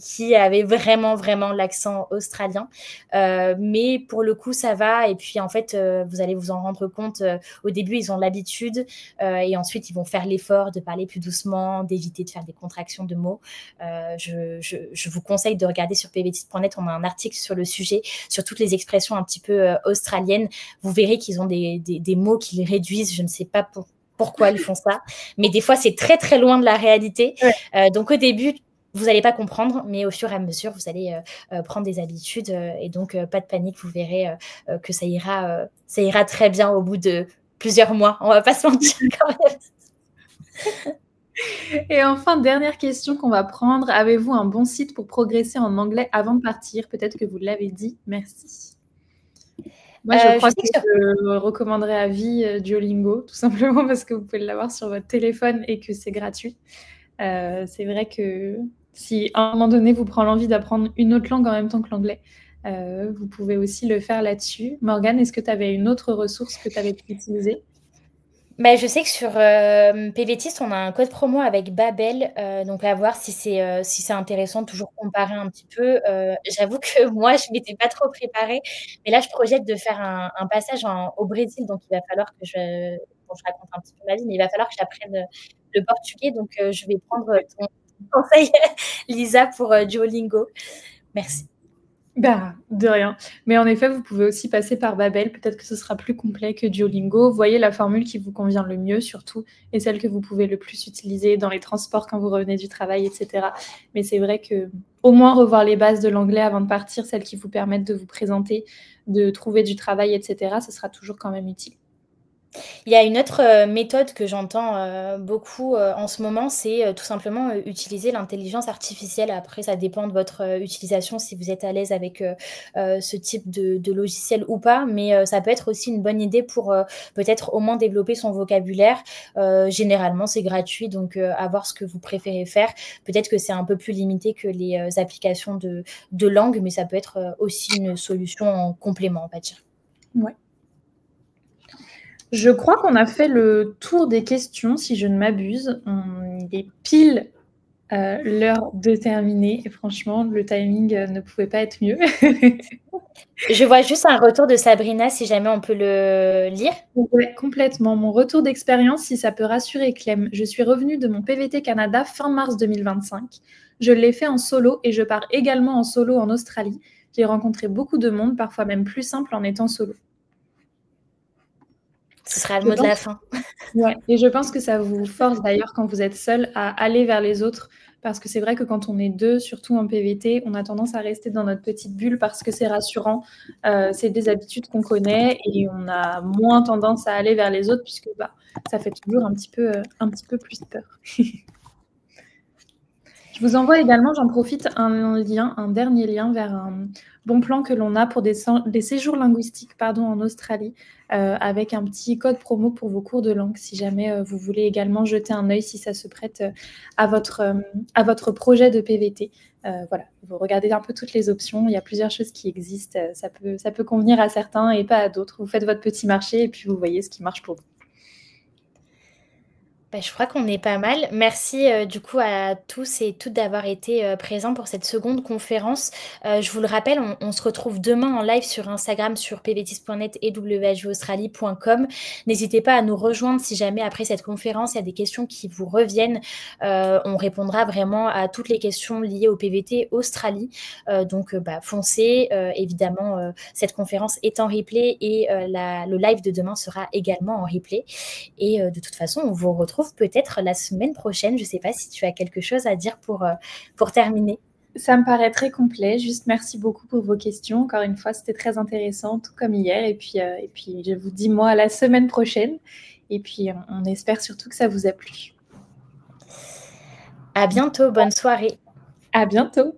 Speaker 1: qui avait vraiment l'accent australien. Mais pour le coup, ça va. Et puis, en fait, vous allez vous en rendre compte. Au début, ils ont l'habitude. Et ensuite, ils vont faire l'effort de parler plus doucement, d'éviter de faire des contractions de mots. Je vous conseille de regarder sur pvtist.net. On a un article sur le sujet, sur toutes les expressions un petit peu australiennes. Vous verrez qu'ils ont des mots qu'ils réduisent. Je ne sais pas pourquoi ils font ça, mais des fois, c'est très loin de la réalité. Ouais. Donc, au début, vous n'allez pas comprendre, mais au fur et à mesure, vous allez prendre des habitudes. Et donc, pas de panique, vous verrez que ça ira très bien au bout de plusieurs mois, on va pas se mentir quand même.
Speaker 2: Et enfin, dernière question qu'on va prendre. Avez-vous un bon site pour progresser en anglais avant de partir? Peut-être que vous l'avez dit. Merci. Moi, je crois que je recommanderais à vie Duolingo, tout simplement parce que vous pouvez l'avoir sur votre téléphone et que c'est gratuit. C'est vrai que Si à un moment donné vous prend l'envie d'apprendre une autre langue en même temps que l'anglais, vous pouvez aussi le faire là-dessus. Morgane, est-ce que tu avais une autre ressource que tu avais pu utiliser?
Speaker 1: Bah, je sais que sur PVTist, on a un code promo avec Babel, donc à voir si c'est intéressant de toujours comparer un petit peu. J'avoue que moi, je m'étais pas trop préparée, mais là, je projette de faire un passage au Brésil, donc il va falloir que bon, je raconte un petit peu ma vie, mais il va falloir que j'apprenne le portugais, donc je vais prendre ton conseil, Lisa, pour Duolingo. Merci.
Speaker 2: Bah, de rien. Mais en effet, vous pouvez aussi passer par Babel. Peut-être que ce sera plus complet que Duolingo. Voyez la formule qui vous convient le mieux, surtout, et celle que vous pouvez le plus utiliser dans les transports quand vous revenez du travail, etc. Mais c'est vrai que au moins revoir les bases de l'anglais avant de partir, celles qui vous permettent de vous présenter, de trouver du travail, etc., ce sera toujours quand même utile.
Speaker 1: Il y a une autre méthode que j'entends beaucoup en ce moment, c'est tout simplement utiliser l'intelligence artificielle. Après, ça dépend de votre utilisation, si vous êtes à l'aise avec ce type de logiciel ou pas, mais ça peut être aussi une bonne idée pour peut-être au moins développer son vocabulaire. Généralement, c'est gratuit, donc à voir ce que vous préférez faire. Peut-être que c'est un peu plus limité que les applications de langue, mais ça peut être aussi une solution en complément, on va dire.
Speaker 2: Ouais. Je crois qu'on a fait le tour des questions, si je ne m'abuse. Il est pile l'heure de terminer. Et franchement, le timing ne pouvait pas être mieux.
Speaker 1: Je vois juste un retour de Sabrina, si jamais on peut le lire.
Speaker 2: Ouais, complètement. Mon retour d'expérience, si ça peut rassurer Clem. Je suis revenue de mon PVT Canada fin mars 2025. Je l'ai fait en solo et je pars également en solo en Australie. J'ai rencontré beaucoup de monde, parfois même plus simple en étant solo.
Speaker 1: Ce sera le
Speaker 2: Je
Speaker 1: mot de la
Speaker 2: pense
Speaker 1: fin.
Speaker 2: Ouais, et je pense que ça vous force d'ailleurs quand vous êtes seul à aller vers les autres parce que c'est vrai que quand on est deux, surtout en PVT, on a tendance à rester dans notre petite bulle parce que c'est rassurant, c'est des habitudes qu'on connaît et on a moins tendance à aller vers les autres puisque bah, ça fait toujours un petit peu plus peur. Je vous envoie également, j'en profite, un dernier lien vers un bon plan que l'on a pour des séjours linguistiques en Australie, avec un petit code promo pour vos cours de langue, si jamais vous voulez également jeter un œil, si ça se prête à votre projet de PVT. Voilà, vous regardez un peu toutes les options, il y a plusieurs choses qui existent, ça peut convenir à certains et pas à d'autres. Vous faites votre petit marché et puis vous voyez ce qui marche pour vous.
Speaker 1: Bah, je crois qu'on est pas mal. Merci du coup à tous et toutes d'avoir été présents pour cette seconde conférence. Je vous le rappelle, on se retrouve demain en live sur Instagram sur pvtis.net et whaustralie.com. N'hésitez pas à nous rejoindre si jamais après cette conférence, il y a des questions qui vous reviennent. On répondra vraiment à toutes les questions liées au PVT Australie. Donc foncez. Évidemment, cette conférence est en replay et le live de demain sera également en replay. Et de toute façon, on vous retrouve peut-être la semaine prochaine. Je ne sais pas si tu as quelque chose à dire pour terminer.
Speaker 2: Ça me paraît très complet. Juste merci beaucoup pour vos questions. Encore une fois, c'était très intéressant, tout comme hier. Et puis, je vous dis, moi, à la semaine prochaine. Et puis, on espère surtout que ça vous a plu.
Speaker 1: À bientôt. Bonne soirée.
Speaker 2: À bientôt.